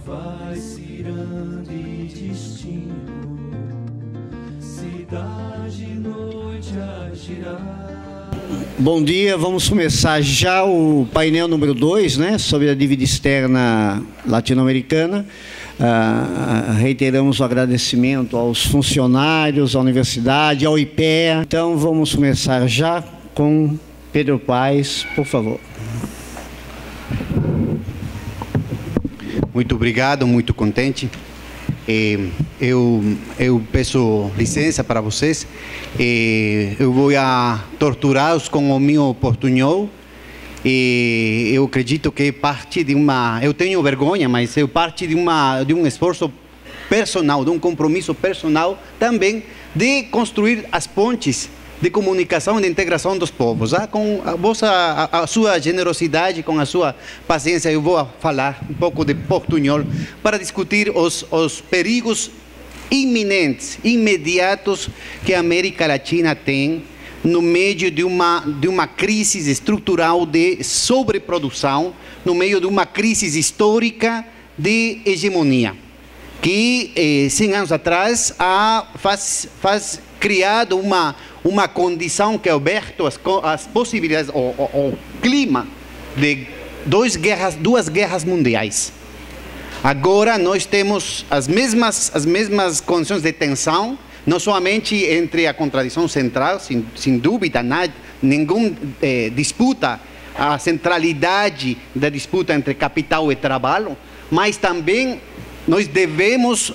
vai cirande destino, cidade noite a girar. Bom dia, vamos começar já o painel número 2, né, sobre a dívida externa latino-americana. Reiteramos o agradecimento aos funcionários, à universidade, ao IPEA. Então, vamos começar já com Pedro Paes, por favor. Muito obrigado, muito contente. Eu peço licença para vocês. Eu vou torturá-los com o meu portunhol. Eu acredito que é parte de uma... Eu tenho vergonha, mas é parte de um esforço personal, de um compromisso personal também de construir as pontes de comunicação e de integração dos povos. Com a sua generosidade, com a sua paciência, eu vou falar um pouco de portunhol para discutir os perigos iminentes, imediatos que a América Latina tem no meio de uma crise estrutural de sobreprodução, no meio de uma crise histórica de hegemonia, que 100 anos atrás faz criado uma condição que aberto as possibilidades, o clima de duas guerras mundiais. Agora nós temos as mesmas condições de tensão, não somente entre a contradição central, sem dúvida, nenhuma disputa, a centralidade da disputa entre capital e trabalho, mas também nós devemos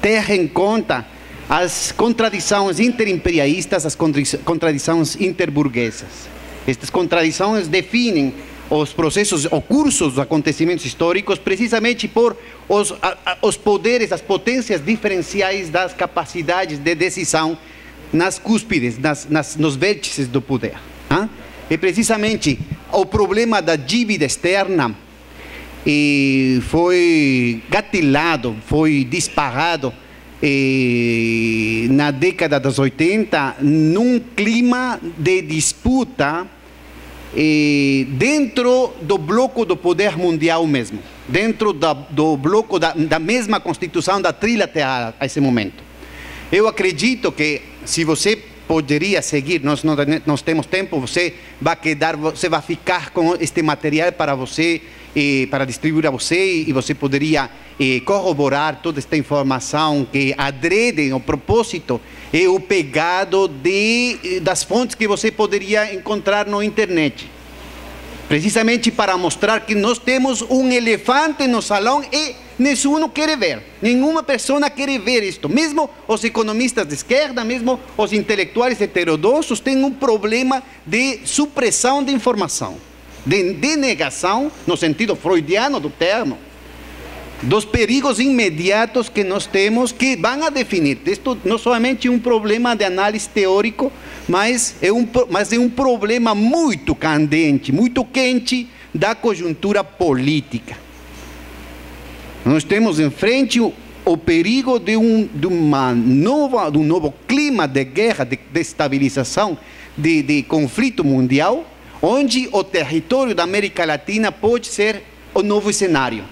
ter em conta as contradições interimperialistas, as contradições interburguesas. Estas contradições definem os processos, o curso dos acontecimentos históricos, precisamente por os poderes, as potências diferenciais das capacidades de decisão nas cúspides, nos vértices do poder. E precisamente o problema da dívida externa foi gatilhado, foi disparado na década dos 80, num clima de disputa dentro do bloco do poder mundial mesmo, dentro do bloco da mesma constituição da trilateral a esse momento. Eu acredito que se você poderia seguir, nós temos tempo, você vai ficar com este material para você, para distribuir a você, e você poderia corroborar toda esta informação que adrede o propósito e o pegado das fontes que você poderia encontrar na internet. Precisamente para mostrar que nós temos um elefante no salão e nenhum quer ver. Nenhuma pessoa quer ver isto. Mesmo os economistas de esquerda, mesmo os intelectuais heterodoxos têm um problema de supressão de informação, de denegação, no sentido freudiano do termo, dos perigos imediatos que nós temos, que vão a definir. Isto não somente um problema de análise teórico, mas é um problema muito candente, muito quente da conjuntura política. Nós temos em frente o perigo de um novo clima de guerra, de destabilização, de conflito mundial, onde o território da América Latina pode ser o novo cenário.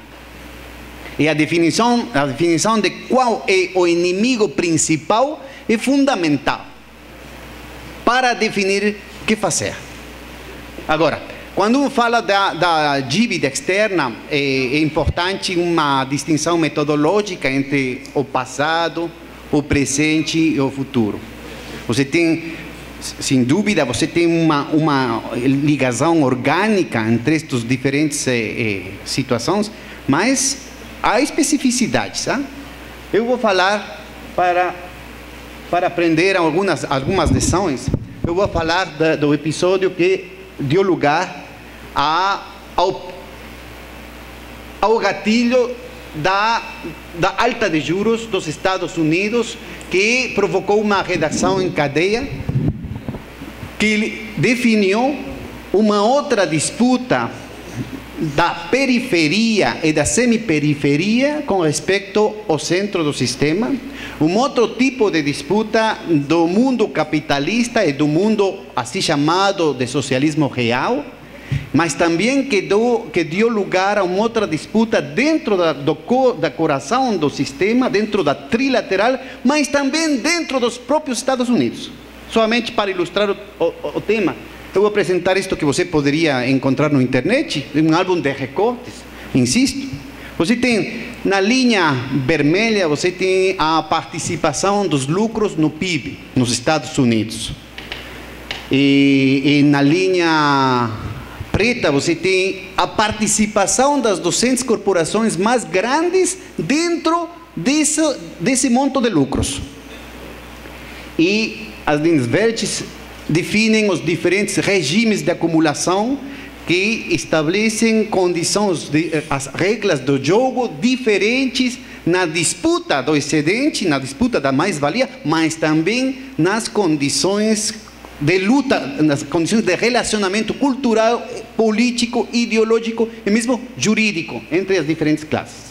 E a definição de qual é o inimigo principal é fundamental para definir o que fazer. Agora, quando um fala da dívida externa, é importante uma distinção metodológica entre o passado, o presente e o futuro. Você tem, sem dúvida, você tem uma ligação orgânica entre estas diferentes situações, mas há especificidades. Eu vou falar, para aprender algumas lições, eu vou falar do episódio que deu lugar ao gatilho da alta de juros dos Estados Unidos, que provocou uma redação em cadeia, que definiu uma outra disputa da periferia e da semiperiferia com respeito ao centro do sistema, um outro tipo de disputa do mundo capitalista e do mundo assim chamado de socialismo real, mas também que deu lugar a uma outra disputa dentro da coração do sistema, dentro da trilateral, mas também dentro dos próprios Estados Unidos. Somente para ilustrar o tema, eu vou apresentar isto que você poderia encontrar na internet, um álbum de recortes, insisto. Você tem, na linha vermelha, você tem a participação dos lucros no PIB, nos Estados Unidos. E na linha preta, você tem a participação das 200 corporações mais grandes dentro desse monte de lucros. E as linhas verdes definem os diferentes regimes de acumulação que estabelecem condições, as regras do jogo diferentes na disputa do excedente, na disputa da mais-valia, mas também nas condições de luta, nas condições de relacionamento cultural, político, ideológico e mesmo jurídico entre as diferentes classes.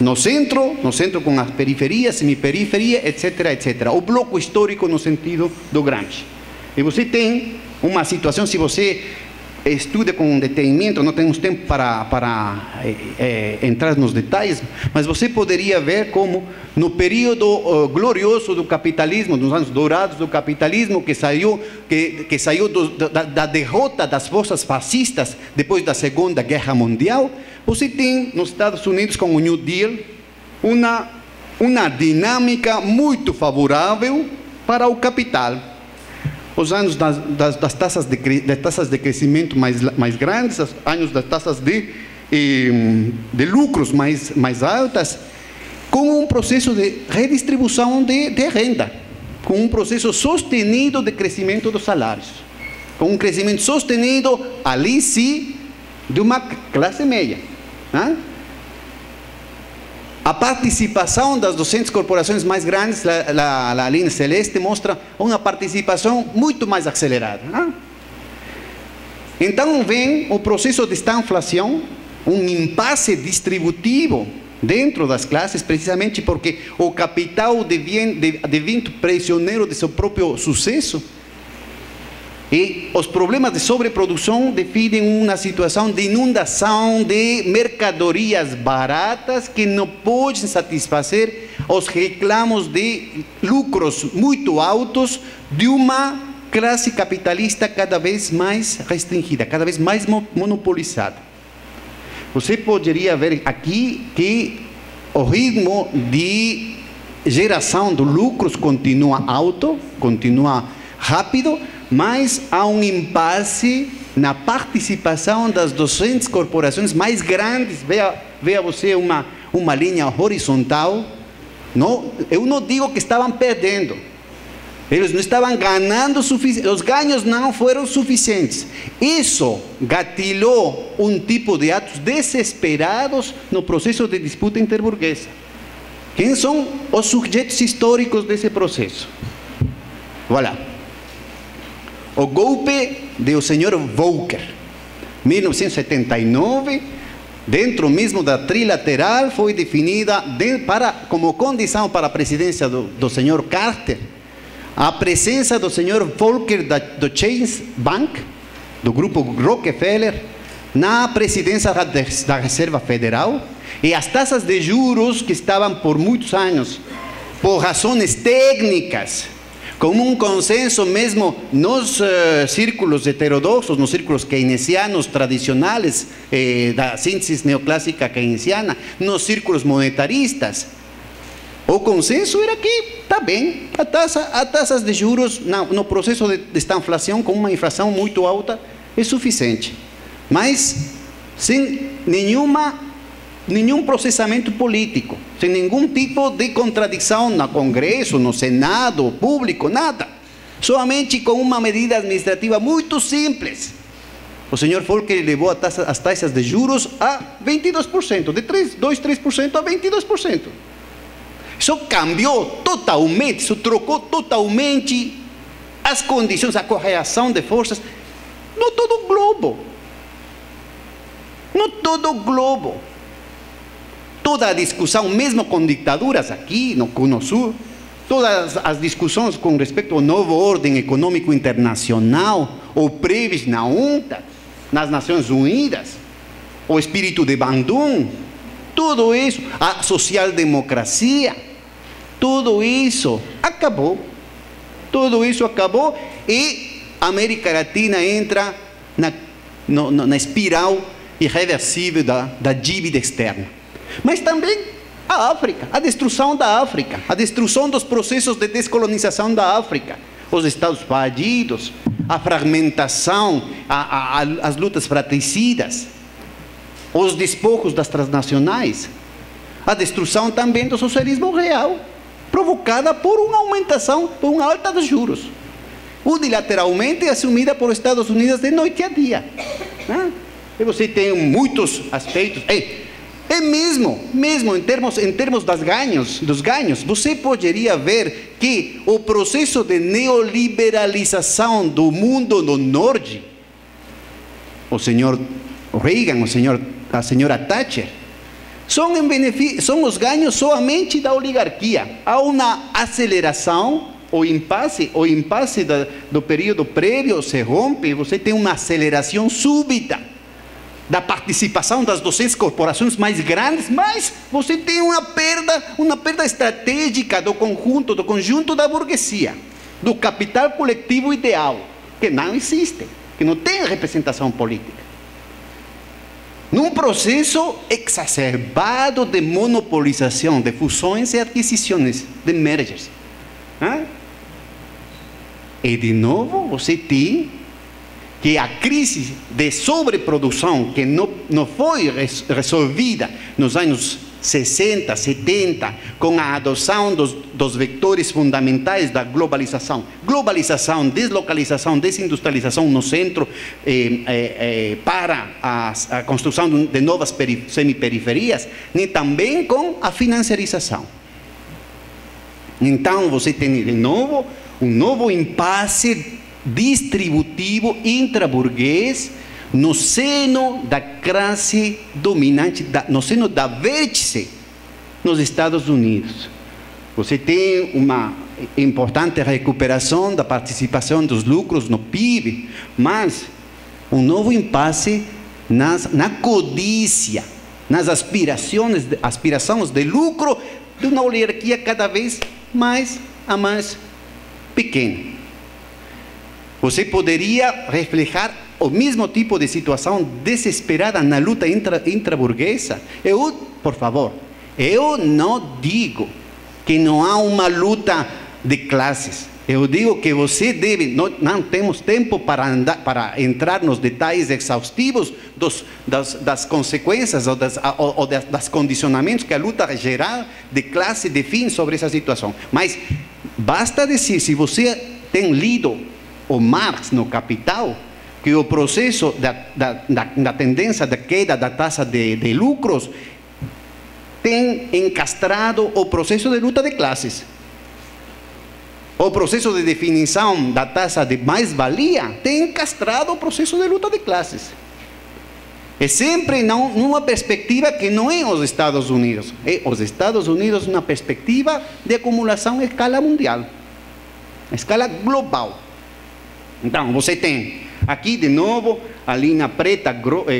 No centro com as periferias, semiperiferia, etc., etc. O bloco histórico no sentido do Gramsci. E você tem uma situação, se você estuda com detenimento, não temos tempo para entrar nos detalhes, mas você poderia ver como no período glorioso do capitalismo, nos anos dourados do capitalismo, que saiu da derrota das forças fascistas depois da Segunda Guerra Mundial, você tem nos Estados Unidos com o New Deal uma dinâmica muito favorável para o capital. Os anos das taxas de crescimento mais grandes, os anos das taxas de lucros mais altas, com um processo de redistribuição de renda, com um processo sustenido de crescimento dos salários, com um crescimento sustenido, ali sim, de uma classe média. A participação das 200 corporações mais grandes, a linha celeste, mostra uma participação muito mais acelerada. Então vem o processo de estanflação, um impasse distributivo dentro das classes, precisamente porque o capital devia prisioneiro de seu próprio sucesso. E os problemas de sobreprodução definem uma situação de inundação de mercadorias baratas que não podem satisfazer os reclamos de lucros muito altos de uma classe capitalista cada vez mais restringida, cada vez mais monopolizada. Você poderia ver aqui que o ritmo de geração de lucros continua alto, continua rápido, mas há um impasse na participação das 200 corporações mais grandes. Veja você uma linha horizontal. Não, eu não digo que estavam perdendo. Eles não estavam ganhando suficiente. Os ganhos não foram suficientes. Isso gatilhou um tipo de atos desesperados no processo de disputa interburguesa. Quem são os sujeitos históricos desse processo? Voilà. O golpe do senhor Volcker, 1979, dentro mesmo da trilateral, foi definida como condição para a presidência do senhor Carter, a presença do senhor Volcker do Chase Bank, do grupo Rockefeller, na presidência da Reserva Federal, e as taxas de juros que estavam por muitos anos, por razões técnicas, como um consenso mesmo nos círculos heterodoxos, nos círculos keynesianos tradicionais, da síntese neoclássica keynesiana, nos círculos monetaristas. O consenso era que, está bem, a taxas de juros no processo de estanflação, com uma inflação muito alta, é suficiente. Mas sem nenhum processamento político, sem nenhum tipo de contradição no Congresso, no Senado, público, nada. Somente com uma medida administrativa muito simples. O senhor Volcker levou as taxas de juros a 22%, de 3% a 22%. Isso cambiou totalmente, isso trocou totalmente as condições, a correlação de forças no todo o globo. No todo o globo. Toda a discussão, mesmo com ditaduras aqui no Cono Sul, todas as discussões com respeito ao novo ordem econômico internacional, ou prévias na UNTA, nas Nações Unidas, o espírito de Bandung, tudo isso, a social-democracia, tudo isso acabou. Tudo isso acabou e a América Latina entra na espiral irreversível da dívida externa. Mas também a África, a destruição da África, a destruição dos processos de descolonização da África, os estados fallidos, a fragmentação, as lutas fratricidas, os despojos das transnacionais, a destruição também do socialismo real, provocada por uma aumentação, por uma alta dos juros, unilateralmente assumida por Estados Unidos de noite a dia. E você tem muitos aspectos. É mesmo em termos dos ganhos, você poderia ver que o processo de neoliberalização do mundo do norte, o senhor Reagan, a senhora Thatcher, são os ganhos somente da oligarquia. Há uma aceleração, o impasse do período prévio se rompe, você tem uma aceleração súbita da participação das 200 corporações mais grandes, mas você tem uma perda estratégica do conjunto da burguesia, do capital coletivo ideal, que não existe, que não tem representação política. Num processo exacerbado de monopolização, de fusões e aquisições, de mergers. E de novo você tem que a crise de sobreprodução, que não foi resolvida nos anos 60, 70, com a adoção dos vetores fundamentais da globalização, deslocalização, desindustrialização no centro, para a construção de novas semiperiferias, nem também com a financiarização. Então você tem de novo um novo impasse distributivo intraburguês no seno da classe dominante, no seno da vértice nos Estados Unidos. Você tem uma importante recuperação da participação dos lucros no PIB, mas um novo impasse na codícia, nas aspirações de lucro de uma oligarquia cada vez mais pequena. Você poderia refletir o mesmo tipo de situação desesperada na luta intraburguesa? Por favor, eu não digo que não há uma luta de classes. Eu digo que você deve, não temos tempo para entrar nos detalhes exaustivos das consequências ou das condicionamentos que a luta geral de classe define sobre essa situação. Mas basta dizer, se você tem lido o Marx no Capital, que o processo da tendência da queda da taxa de lucros tem encastrado o processo de luta de classes. O processo de definição da taxa de mais-valia tem encastrado o processo de luta de classes. É sempre numa perspectiva que não é os Estados Unidos. É os Estados Unidos numa perspectiva de acumulação em escala mundial, em escala global. Então, você tem aqui de novo a linha preta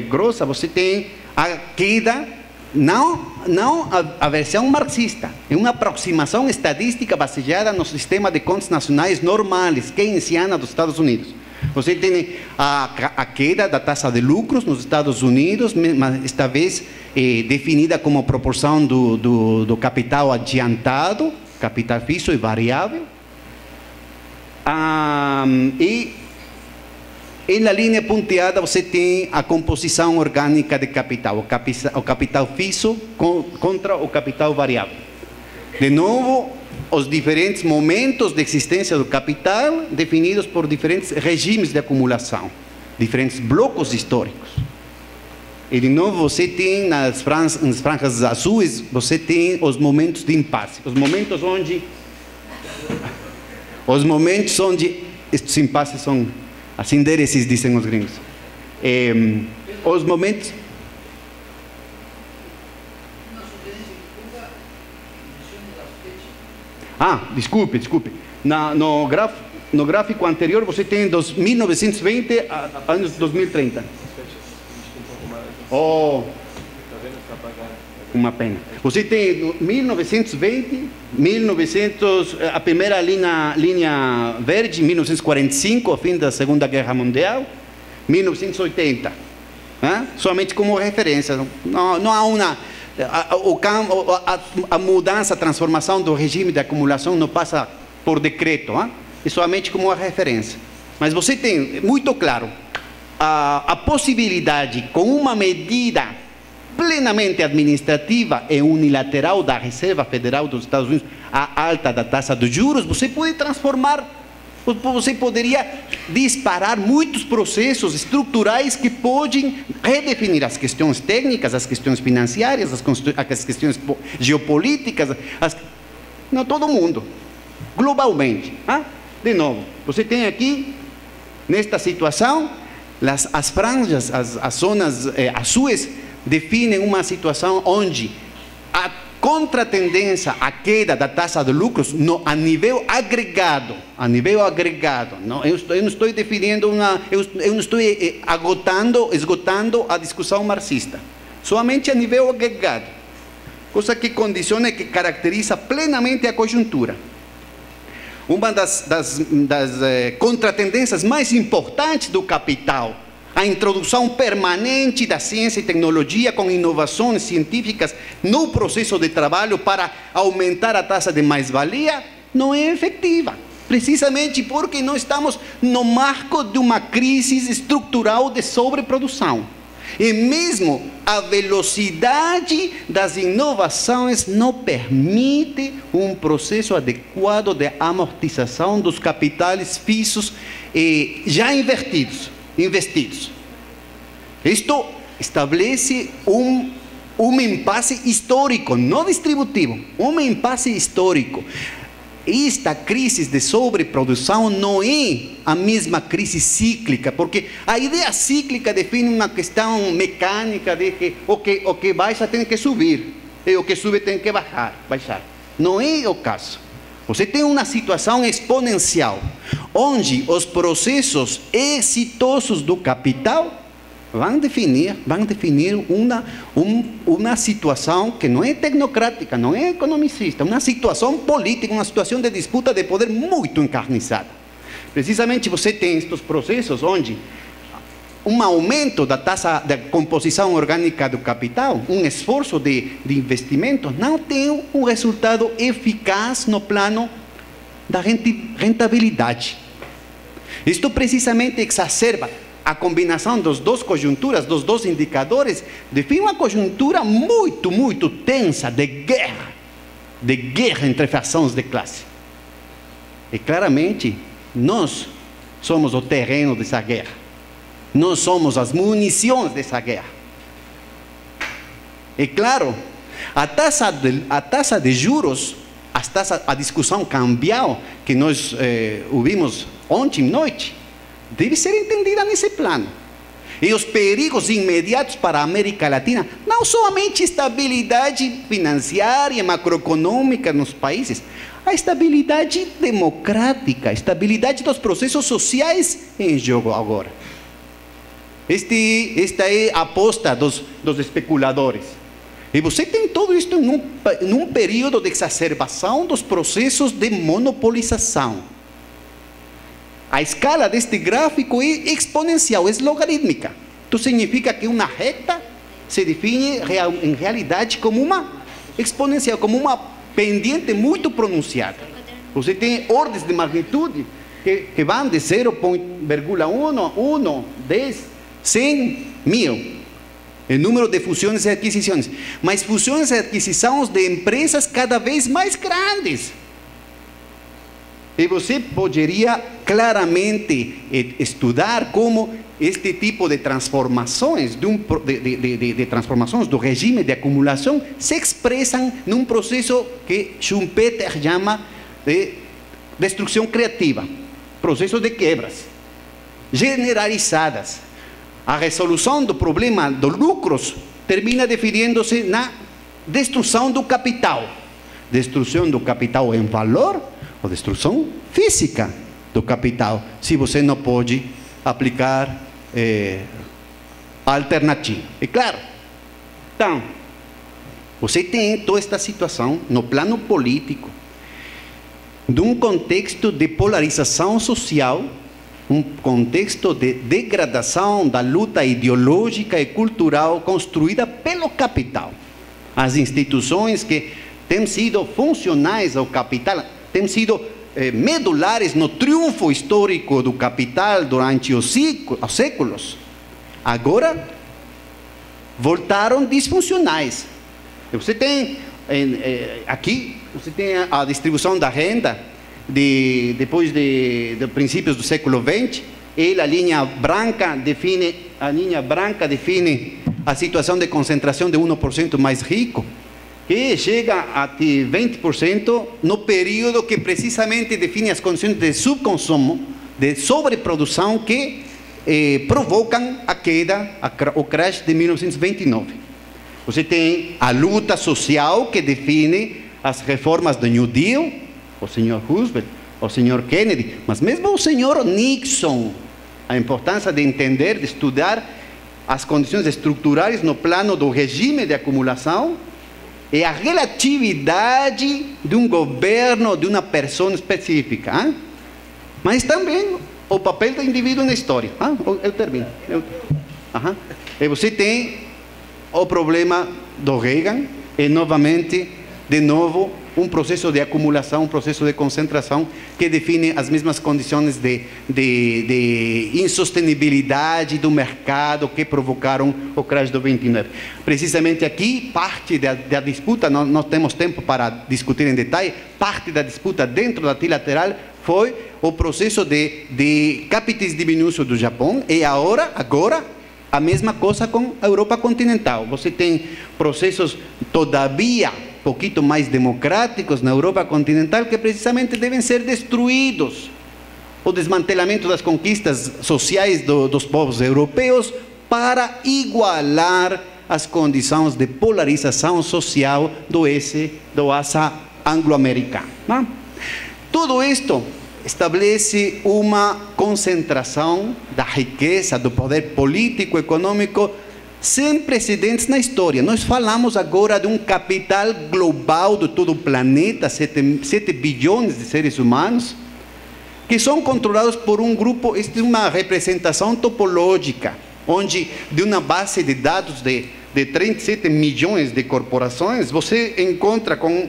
grossa, você tem a queda, não a versão marxista, é uma aproximação estadística baseada no sistema de contas nacionais normais, keynesiana dos Estados Unidos. Você tem a queda da taxa de lucros nos Estados Unidos, mas esta vez definida como proporção do capital adiantado, capital fixo e variável. E na linha ponteada você tem a composição orgânica de capital, o capital fixo contra o capital variável. De novo, os diferentes momentos de existência do capital definidos por diferentes regimes de acumulação, diferentes blocos históricos. E de novo você tem nas franjas azuis, você tem os momentos de impasse, os momentos onde estes impasses são as indéreces, dizem os gringos. Os momentos... Desculpe. No gráfico anterior você tem 1920 anos 2030. Oh, uma pena. Você tem 1920, a primeira linha verde, 1945, o fim da Segunda Guerra Mundial, 1980. Somente como referência. Não há uma... A mudança, a transformação do regime de acumulação não passa por decreto, é somente como uma referência. Mas você tem muito claro a possibilidade, com uma medida plenamente administrativa e unilateral da Reserva Federal dos Estados Unidos, a alta da taxa de juros, você pode transformar, você poderia disparar muitos processos estruturais que podem redefinir as questões técnicas, as questões financeiras, as questões geopolíticas, não todo mundo, globalmente. De novo, você tem aqui, nesta situação, as franjas, as zonas azuis, definem uma situação onde a contratendência, a queda da taxa de lucros a nível agregado, não, eu não estou definindo eu não estou esgotando a discussão marxista, somente a nível agregado, coisa que condiciona e que caracteriza plenamente a conjuntura. Uma das contratendências mais importantes do capital, a introdução permanente da ciência e tecnologia com inovações científicas no processo de trabalho para aumentar a taxa de mais-valia, não é efetiva. Precisamente porque nós estamos no marco de uma crise estrutural de sobreprodução. E mesmo a velocidade das inovações não permite um processo adequado de amortização dos capitais fixos já investidos. Isto estabelece um impasse histórico, não distributivo, um impasse histórico. Esta crise de sobreprodução não é a mesma crise cíclica, porque a ideia cíclica define uma questão mecânica de que o que baixa tem que subir, e o que sube tem que baixar. Não é o caso. Você tem uma situação exponencial, onde os processos exitosos do capital vão definir uma situação que não é tecnocrática, não é economicista, uma situação política, uma situação de disputa de poder muito encarnizada. Precisamente você tem estes processos onde um aumento da taxa da composição orgânica do capital, um esforço de investimento, não tem um resultado eficaz no plano da rentabilidade. Isto precisamente exacerba a combinação das duas conjunturas, dos dois indicadores, define uma conjuntura muito, muito tensa de guerra entre fações de classe. E claramente, nós somos o terreno dessa guerra. Nós somos as munições dessa guerra. E claro, a taxa de juros, a discussão cambial que nós ouvimos ontem à noite, deve ser entendida nesse plano. E os perigos imediatos para a América Latina, não somente estabilidade financeira e macroeconômica nos países, a estabilidade democrática, a estabilidade dos processos sociais em jogo agora. Esta é a aposta dos especuladores. E você tem tudo isso num período de exacerbação dos processos de monopolização. A escala deste gráfico é exponencial, é logarítmica. Isso significa que uma reta se define em realidade como uma exponencial, como uma pendiente muito pronunciada. Você tem ordens de magnitude que vão de 0,1, 1, 10, 100, 1000. O número de fusões e aquisições. Mas fusões e aquisições de empresas cada vez mais grandes. E você poderia claramente estudar como este tipo de transformações, de transformações do regime de acumulação se expressam num processo que Schumpeter chama de destruição criativa, processo de quebras generalizadas. A resolução do problema dos lucros termina definindo-se na destruição do capital em valor, ou destruição física do capital, se você não pode aplicar alternativa. É claro. Então, você tem toda esta situação no plano político, de um contexto de polarização social, um contexto de degradação da luta ideológica e cultural construída pelo capital. As instituições que têm sido funcionais ao capital, têm sido medulares no triunfo histórico do capital durante os séculos, agora voltaram disfuncionais. Você tem aqui, você tem a distribuição da renda depois de princípios do século XX. A linha branca define a situação de concentração de 1% mais rico, que chega a 20% no período que precisamente define as condições de subconsumo, de sobreprodução que provocam a queda, o crash de 1929. Você tem a luta social que define as reformas do New Deal, o senhor Roosevelt, o senhor Kennedy, mas mesmo o senhor Nixon. A importância de entender, de estudar as condições estruturais no plano do regime de acumulação e a relatividade de um governo, de uma pessoa específica. Hein? Mas também o papel do indivíduo na história. Eu termino. E você tem o problema do Reagan e novamente, de novo, um processo de acumulação, um processo de concentração que define as mesmas condições de insustentabilidade do mercado que provocaram o crash do 29. Precisamente aqui, parte da disputa, não temos tempo para discutir em detalhe, parte da disputa dentro da trilateral foi o processo de capitis diminuto do Japão e agora a mesma coisa com a Europa continental. Você tem processos todavia um pouquinho mais democráticos na Europa continental que precisamente devem ser destruídos. O desmantelamento das conquistas sociais dos povos europeus para igualar as condições de polarização social do Ásia anglo-americano. Tudo isto estabelece uma concentração da riqueza, do poder político e econômico sem precedentes na história. Nós falamos agora de um capital global de todo o planeta, 7 bilhões de seres humanos, que são controlados por um grupo. Esta é uma representação topológica, onde de uma base de dados de 37 milhões de corporações, você encontra com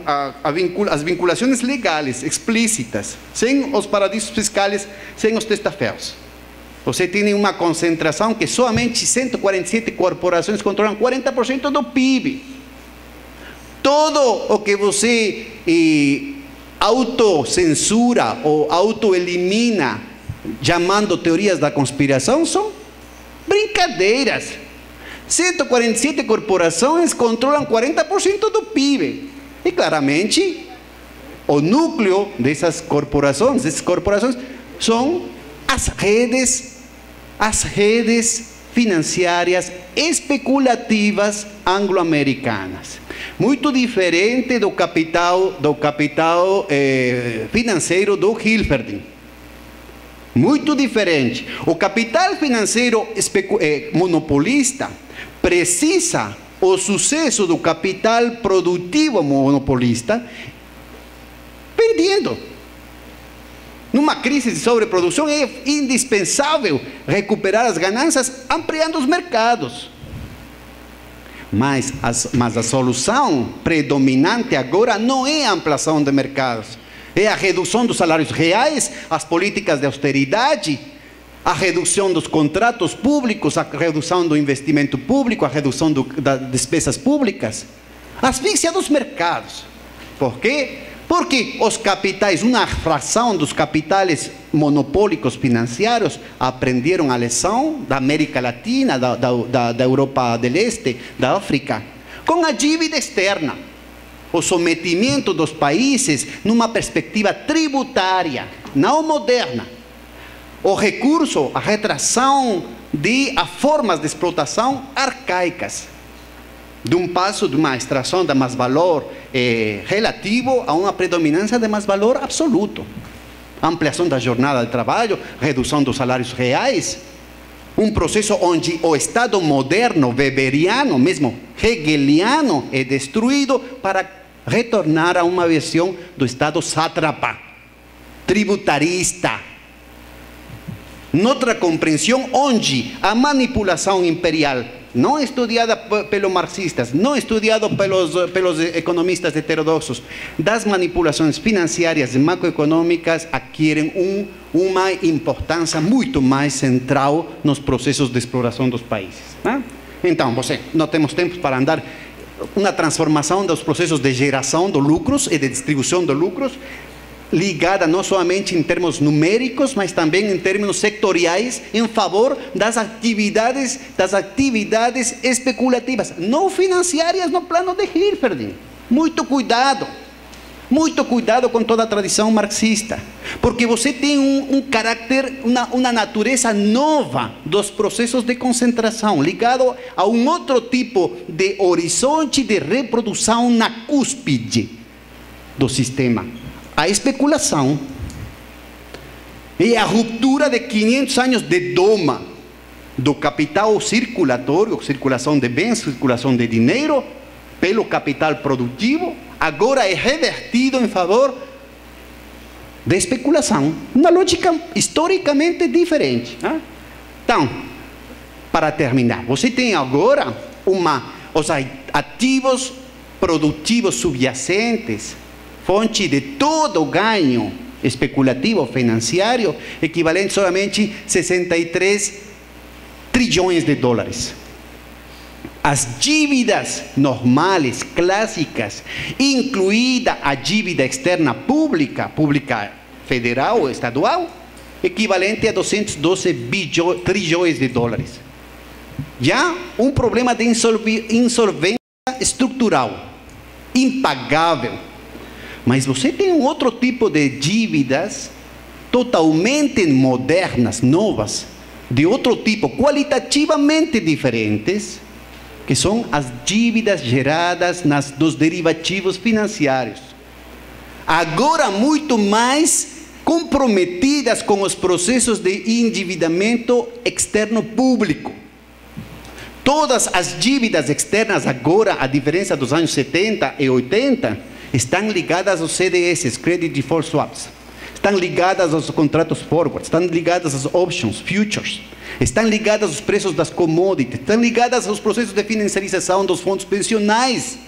as vinculações legais explícitas, sem os paraísos fiscais, sem os testaferros. Você tem uma concentração que somente 147 corporações controlam 40% do PIB. Todo o que você autocensura ou autoelimina, chamando teorias da conspiração, são brincadeiras. 147 corporações controlam 40% do PIB. E claramente, o núcleo dessas corporações são as redes financeiras especulativas anglo-americanas. Muito diferente do capital financeiro do Hilferding. Muito diferente. O capital financeiro monopolista precisa o sucesso do capital produtivo monopolista vendendo. Numa crise de sobreprodução é indispensável recuperar as ganâncias ampliando os mercados. Mas a solução predominante agora não é a ampliação de mercados, é a redução dos salários reais, as políticas de austeridade, a redução dos contratos públicos, a redução do investimento público, a redução das despesas públicas, a asfixia dos mercados. Por quê? Porque os capitais, uma fração dos capitais monopólicos financeiros aprenderam a lição da América Latina, da Europa do Leste, da África, com a dívida externa, o sometimento dos países numa perspectiva tributária, não moderna, o recurso, a retração a formas de explotação arcaicas, de um passo de uma extração de mais valor relativo a uma predominância de mais valor absoluto. Ampliação da jornada de trabalho, redução dos salários reais, um processo onde o Estado moderno, weberiano, mesmo hegeliano, é destruído para retornar a uma versão do Estado sátrapa, tributarista. Noutra compreensão onde a manipulação imperial, não estudada pelos marxistas, não estudada pelos economistas heterodoxos, das manipulações financeiras e macroeconômicas adquirem uma importância muito mais central nos processos de exploração dos países. Né? Então, não temos tempo para andar uma transformação dos processos de geração de lucros e de distribuição de lucros, ligada não somente em termos numéricos, mas também em termos sectoriais, em favor das atividades especulativas, não financeiras no plano de Hilferding. Muito cuidado com toda a tradição marxista, porque você tem um caráter, uma natureza nova dos processos de concentração, ligado a um outro tipo de horizonte de reprodução na cúspide do sistema. A especulação e a ruptura de 500 anos de doma do capital circulatório, circulação de bens, circulação de dinheiro, pelo capital produtivo, agora é revertido em favor da especulação. Uma lógica historicamente diferente. Então, para terminar, você tem agora os ativos produtivos subjacentes, fonte de todo o ganho especulativo financeiro, equivalente somente a 63 trilhões de dólares. As dívidas normais, clássicas, incluída a dívida externa pública federal ou estadual, equivalente a 212 trilhões de dólares. Já um problema de insolvência estrutural, impagável. Mas você tem um outro tipo de dívidas totalmente modernas, novas, de outro tipo, qualitativamente diferentes, que são as dívidas geradas dos derivativos financeiros. Agora muito mais comprometidas com os processos de endividamento externo público. Todas as dívidas externas agora, a diferença dos anos 70 e 80, estão ligadas aos CDS, Credit Default Swaps, estão ligadas aos contratos forward, estão ligadas às options, futures, estão ligadas aos preços das commodities, estão ligadas aos processos de financiarização dos fundos pensionais.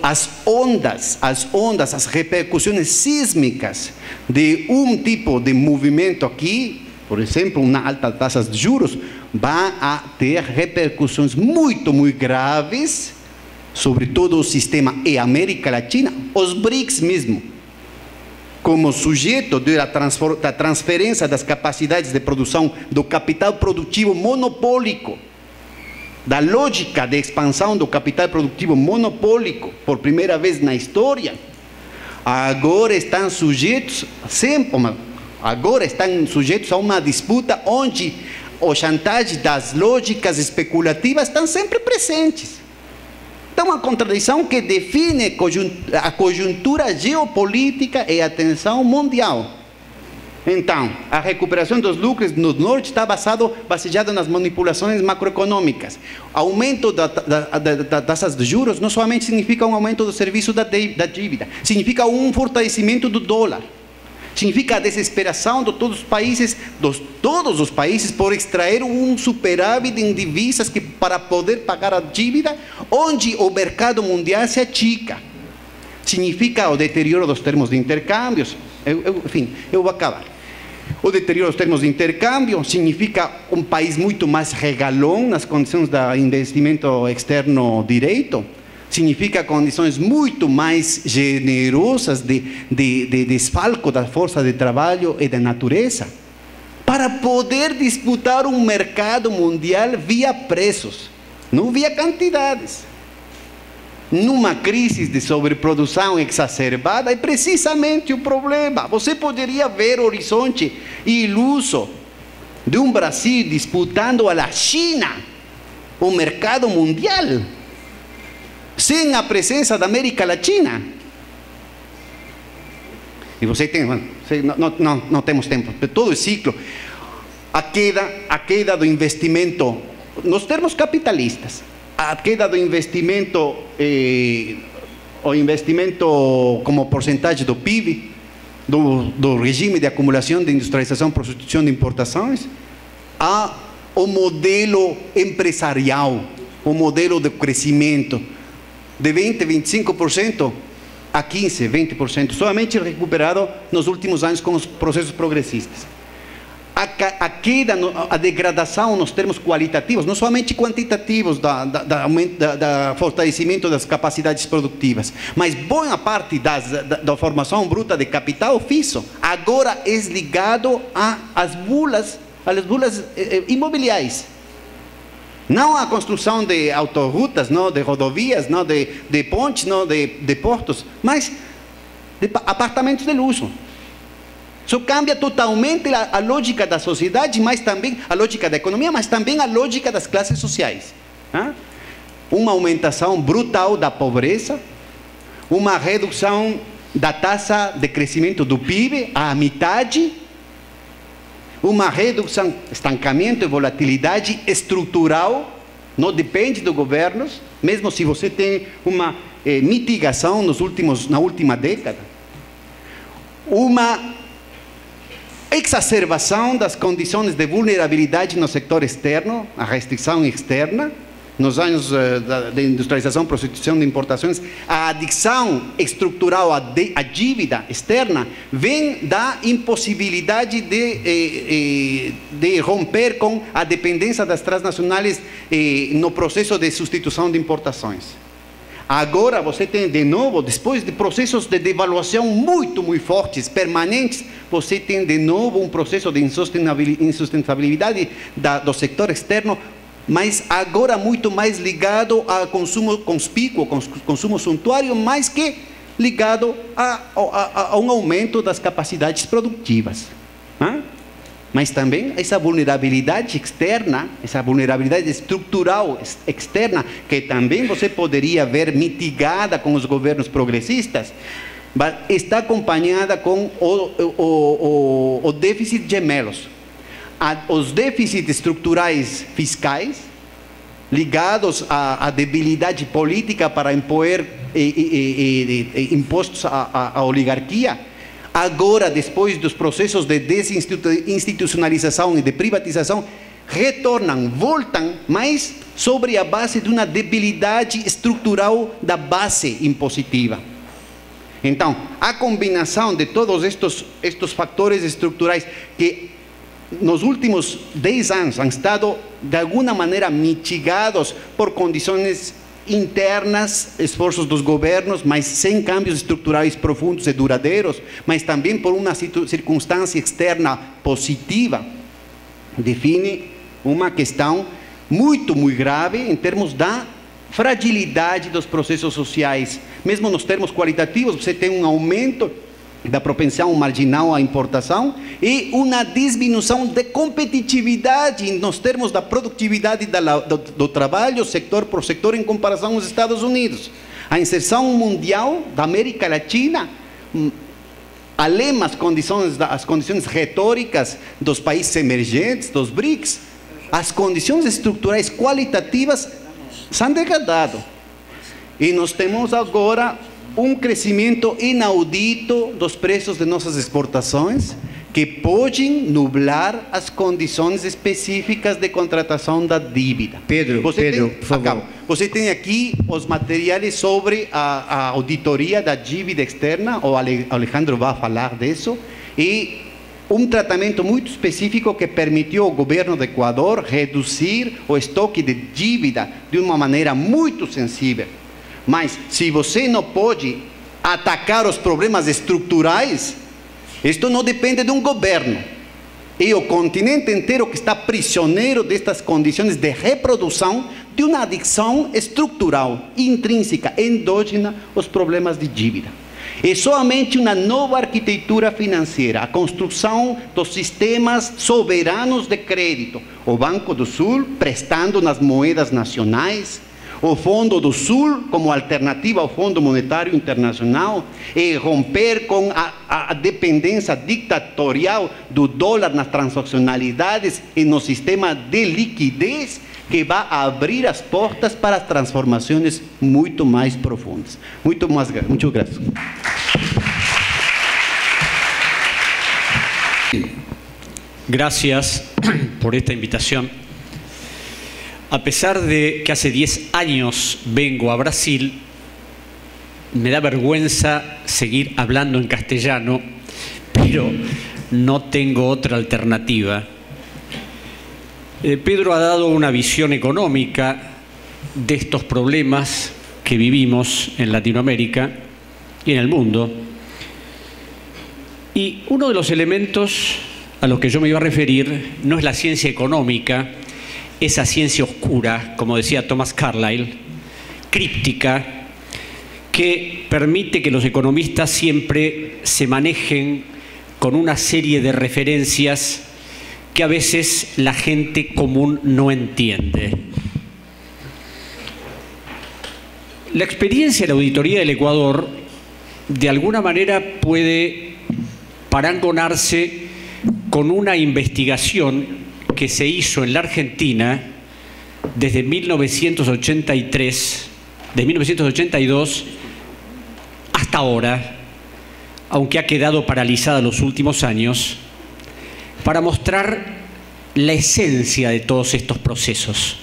As ondas, as repercussões sísmicas de um tipo de movimento aqui, por exemplo, uma alta taxa de juros, vai a ter repercussões muito graves sobre todo o sistema e América Latina, os BRICS mesmo, como sujeito da transferência das capacidades de produção do capital produtivo monopólico, da lógica de expansão do capital produtivo monopólico, por primeira vez na história, agora estão sujeitos a uma disputa onde a chantagem das lógicas especulativas estão sempre presentes. Então, uma contradição que define a conjuntura geopolítica e a tensão mundial. Então, a recuperação dos lucros no norte está baseada nas manipulações macroeconômicas. Aumento das taxas de juros não somente significa um aumento do serviço da dívida, significa um fortalecimento do dólar. Significa a desesperação de todos os países por extrair um superávit em divisas para poder pagar a dívida, onde o mercado mundial se achica. Significa o deterioro dos termos de intercâmbios. Eu vou acabar. O deterioro dos termos de intercâmbio significa um país muito mais regalão nas condições de investimento externo direito. Significa condições muito mais generosas de desfalco da força de trabalho e da natureza, para poder disputar um mercado mundial via preços, não via quantidades. Numa crise de sobreprodução exacerbada, é precisamente o problema. Você poderia ver o horizonte iluso de um Brasil disputando a China, o mercado mundial, sem a presença da América Latina. E você tem, não temos tempo, todo o ciclo. a queda do investimento, nos termos capitalistas, a queda do investimento, o investimento como porcentagem do PIB, do regime de acumulação de industrialização por substituição de importações, o modelo empresarial, o modelo de crescimento de 20%, 25% a 15%, 20%, somente recuperado nos últimos anos com os processos progressistas. A queda, a degradação nos termos qualitativos, não somente quantitativos, da fortalecimento das capacidades produtivas, mas boa parte da formação bruta de capital fixo agora é ligado às bulas imobiliárias. Não a construção de autorutas, não de rodovias, não de pontes, não de portos, mas de apartamentos de luxo. Isso cambia totalmente a lógica da sociedade, mas também a lógica da economia, mas também a lógica das classes sociais. Uma aumentação brutal da pobreza, uma redução da taxa de crescimento do PIB à metade, uma redução, estancamento e volatilidade estrutural, não depende dos governos, mesmo se você tem uma mitigação na última década. Uma exacerbação das condições de vulnerabilidade no setor externo, a restrição externa, nos anos de industrialização, prostituição de importações, a adicção estrutural à dívida externa vem da impossibilidade de romper com a dependência das transnacionais no processo de substituição de importações. Agora você tem de novo, depois de processos de devaluação muito fortes, permanentes, você tem de novo um processo de insustentabilidade do setor externo, mas agora muito mais ligado ao consumo conspícuo, consumo suntuário, mais que ligado a um aumento das capacidades produtivas. Mas também essa vulnerabilidade externa, essa vulnerabilidade estrutural externa, que também você poderia ver mitigada com os governos progressistas, está acompanhada com o déficit gemelos. Os déficits estruturais fiscais, ligados à debilidade política para impor impostos à oligarquia, agora, depois dos processos de desinstitucionalização e de privatização, voltam, mas sobre a base de uma debilidade estrutural da base impositiva. Então, a combinação de todos estes fatores estruturais que nos últimos 10 anos han estado, de alguma maneira, mitigados por condições internas, esforços dos governos, mas sem cambios estruturais profundos e duradouros, mas também por uma circunstância externa positiva, define uma questão muito grave em termos da fragilidade dos processos sociais. Mesmo nos termos qualitativos, você tem um aumento da propensão marginal à importação e uma diminuição de competitividade nos termos da produtividade do trabalho, setor por setor, em comparação aos Estados Unidos. A inserção mundial da América Latina, além das condições retóricas dos países emergentes, dos BRICS, as condições estruturais qualitativas se han degradado. E nós temos agora um crescimento inaudito dos preços de nossas exportações, que podem nublar as condições específicas de contratação da dívida. Pedro, por favor. Você tem aqui os materiais sobre a auditoria da dívida externa, o Alejandro vai falar disso, e um tratamento muito específico que permitiu ao governo do Equador reduzir o estoque de dívida de uma maneira muito sensível. Mas se você não pode atacar os problemas estruturais, isto não depende de um governo. E o continente inteiro que está prisioneiro destas condições de reprodução de uma adicção estrutural, intrínseca, endógena, aos problemas de dívida. É somente uma nova arquitetura financeira, a construção dos sistemas soberanos de crédito, o Banco do Sul prestando nas moedas nacionais, o Fundo do Sul como alternativa ao Fundo Monetário Internacional, e romper com a dependência ditatorial do dólar nas transacionalidades e no sistema de liquidez que vai abrir as portas para transformações muito mais profundas. Muito graças. Gracias por esta invitación. A pesar de que hace 10 años vengo a Brasil, me da vergüenza seguir hablando en castellano, pero no tengo otra alternativa. Pedro ha dado una visión económica de estos problemas que vivimos en Latinoamérica y en el mundo. Y uno de los elementos a los que yo me iba a referir no es la ciencia económica, esa ciencia oscura, como decía Thomas Carlyle, críptica, que permite que los economistas siempre se manejen con una serie de referencias que a veces la gente común no entiende. La experiencia de la auditoría del Ecuador de alguna manera puede parangonarse con una investigación que se hizo en la Argentina desde 1982 hasta ahora, aunque ha quedado paralizada los últimos años, para mostrar la esencia de todos estos procesos.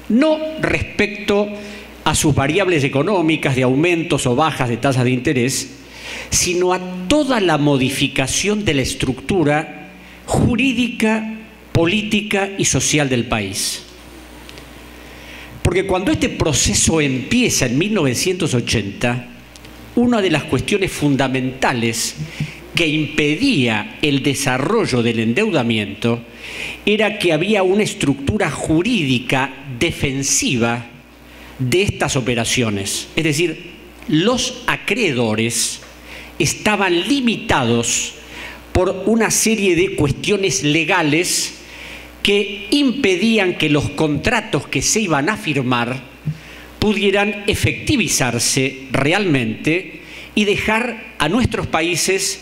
No respecto a sus variables económicas de aumentos o bajas de tasas de interés, sino a toda la modificación de la estructura jurídica, política y social del país. Porque cuando este proceso empieza en 1980, una de las cuestiones fundamentales que impedía el desarrollo del endeudamiento era que había una estructura jurídica defensiva de estas operaciones. Es decir, los acreedores estaban limitados por una serie de cuestiones legales que impedían que los contratos que se iban a firmar pudieran efectivizarse realmente y dejar a nuestros países,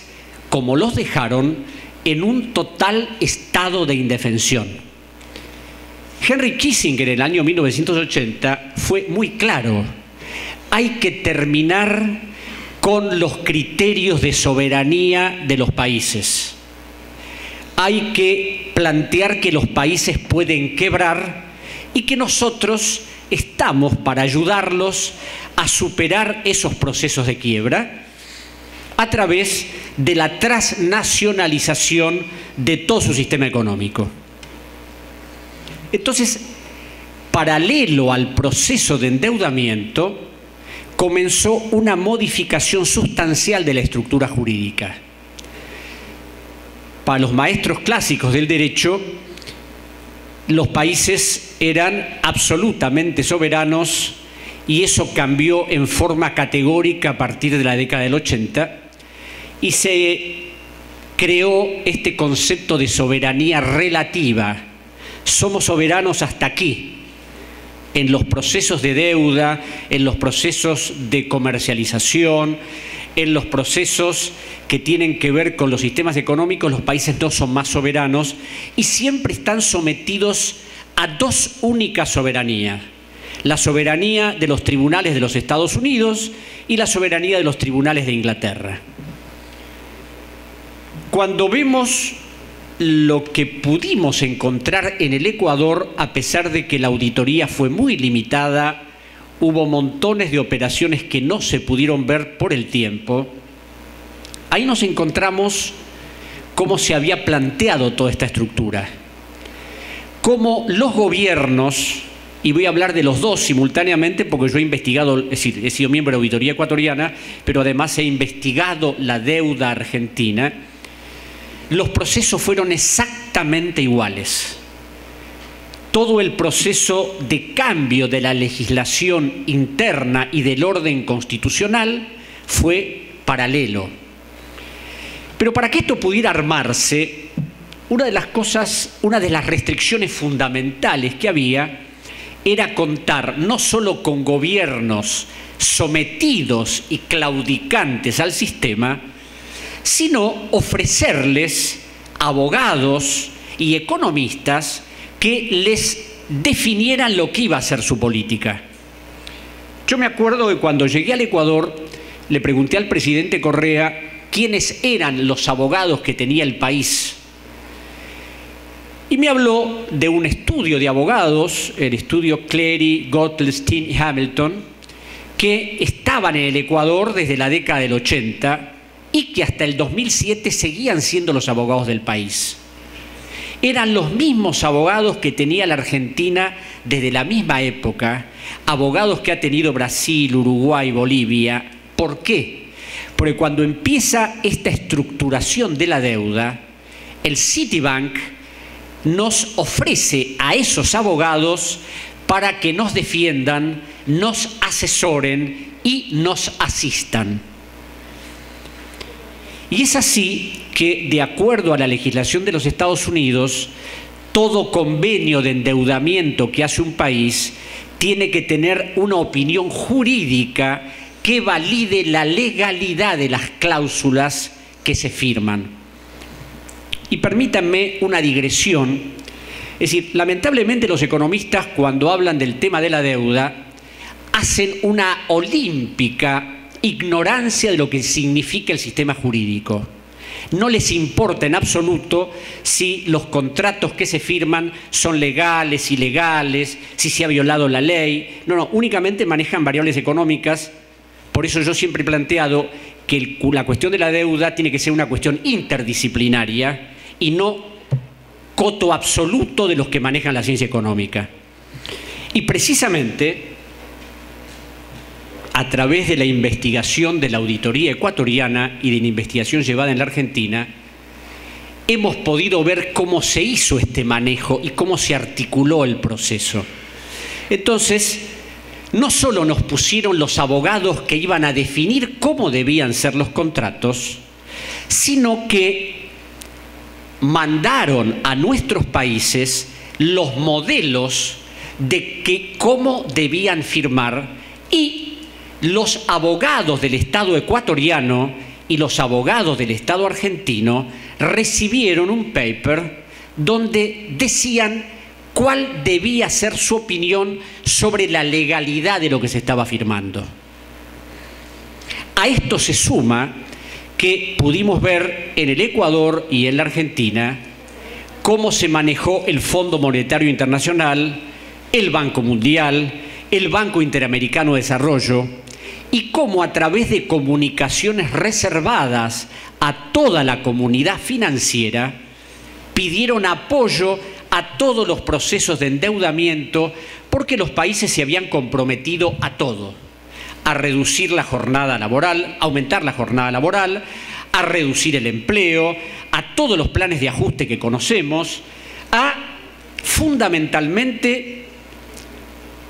como los dejaron, en un total estado de indefensión. Henry Kissinger en el año 1980 fue muy claro: hay que terminar con los criterios de soberanía de los países. Hay que plantear que los países pueden quebrar y que nosotros estamos para ayudarlos a superar esos procesos de quiebra a través de la transnacionalización de todo su sistema económico. Entonces, paralelo al proceso de endeudamiento, comenzó una modificación sustancial de la estructura jurídica. Para los maestros clásicos del derecho, los países eran absolutamente soberanos y eso cambió en forma categórica a partir de la década del 80 y se creó este concepto de soberanía relativa. Somos soberanos hasta aquí, en los procesos de deuda, en los procesos de comercialización, en los procesos que tienen que ver con los sistemas económicos, los países no son más soberanos y siempre están sometidos a dos únicas soberanías: la soberanía de los tribunales de los Estados Unidos y la soberanía de los tribunales de Inglaterra. Cuando vemos lo que pudimos encontrar en el Ecuador, a pesar de que la auditoría fue muy limitada, hubo montones de operaciones que no se pudieron ver por el tiempo, ahí nos encontramos cómo se había planteado toda esta estructura. Cómo los gobiernos, y voy a hablar de los dos simultáneamente porque yo he investigado, es decir, he sido miembro de la auditoría ecuatoriana, pero además he investigado la deuda argentina. Los procesos fueron exactamente iguales. Todo el proceso de cambio de la legislación interna y del orden constitucional fue paralelo. Pero para que esto pudiera armarse, una de las restricciones fundamentales que había era contar no solo con gobiernos sometidos y claudicantes al sistema, sino ofrecerles abogados y economistas que les definieran lo que iba a ser su política. Yo me acuerdo que cuando llegué al Ecuador le pregunté al presidente Correa quiénes eran los abogados que tenía el país. Y me habló de un estudio de abogados, el estudio Cleary, Gottstein y Hamilton, que estaban en el Ecuador desde la década del 80 y que hasta el 2007 seguían siendo los abogados del país. Eran los mismos abogados que tenía la Argentina desde la misma época, abogados que ha tenido Brasil, Uruguay, Bolivia. ¿Por qué? Porque cuando empieza esta estructuración de la deuda, el Citibank nos ofrece a esos abogados para que nos defiendan, nos asesoren y nos asistan. Y es así que, de acuerdo a la legislación de los Estados Unidos, todo convenio de endeudamiento que hace un país tiene que tener una opinión jurídica que valide la legalidad de las cláusulas que se firman. Y permítanme una digresión. Es decir, lamentablemente los economistas, cuando hablan del tema de la deuda, hacen una olímpica ignorancia de lo que significa el sistema jurídico. No les importa en absoluto si los contratos que se firman son legales, ilegales, si se ha violado la ley. No, únicamente manejan variables económicas. Por eso yo siempre he planteado que la cuestión de la deuda tiene que ser una cuestión interdisciplinaria y no coto absoluto de los que manejan la ciencia económica. Y precisamente, a través de la investigación de la auditoría ecuatoriana y de la investigación llevada en la Argentina, hemos podido ver cómo se hizo este manejo y cómo se articuló el proceso. Entonces, no solo nos pusieron los abogados que iban a definir cómo debían ser los contratos, sino que mandaron a nuestros países los modelos de cómo debían firmar, y los abogados del Estado ecuatoriano y los abogados del Estado argentino recibieron un paper donde decían cuál debía ser su opinión sobre la legalidad de lo que se estaba firmando. A esto se suma que pudimos ver en el Ecuador y en la Argentina cómo se manejó el Fondo Monetario Internacional, el Banco Mundial, el Banco Interamericano de Desarrollo, y cómo a través de comunicaciones reservadas a toda la comunidad financiera pidieron apoyo a todos los procesos de endeudamiento, porque los países se habían comprometido a todo: a reducir la jornada laboral, a aumentar la jornada laboral, a reducir el empleo, a todos los planes de ajuste que conocemos, a fundamentalmente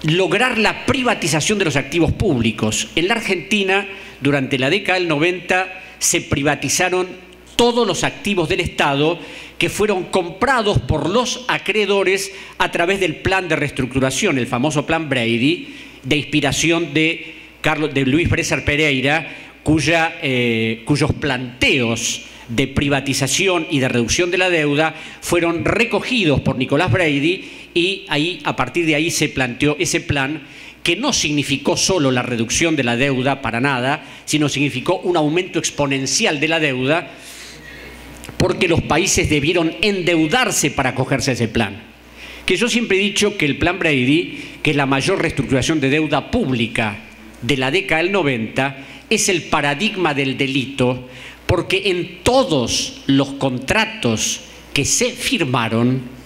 lograr la privatización de los activos públicos. En la Argentina, durante la década del 90, se privatizaron todos los activos del Estado que fueron comprados por los acreedores a través del plan de reestructuración, el famoso plan Brady, de inspiración de Luis Bresser Pereira, cuyos planteos de privatización y de reducción de la deuda fueron recogidos por Nicolás Brady, y a partir de ahí se planteó ese plan, que no significó solo la reducción de la deuda para nada, sino significó un aumento exponencial de la deuda, porque los países debieron endeudarse para acogerse a ese plan. Que yo siempre he dicho que el plan Brady, que es la mayor reestructuración de deuda pública de la década del 90, es el paradigma del delito, porque en todos los contratos que se firmaron,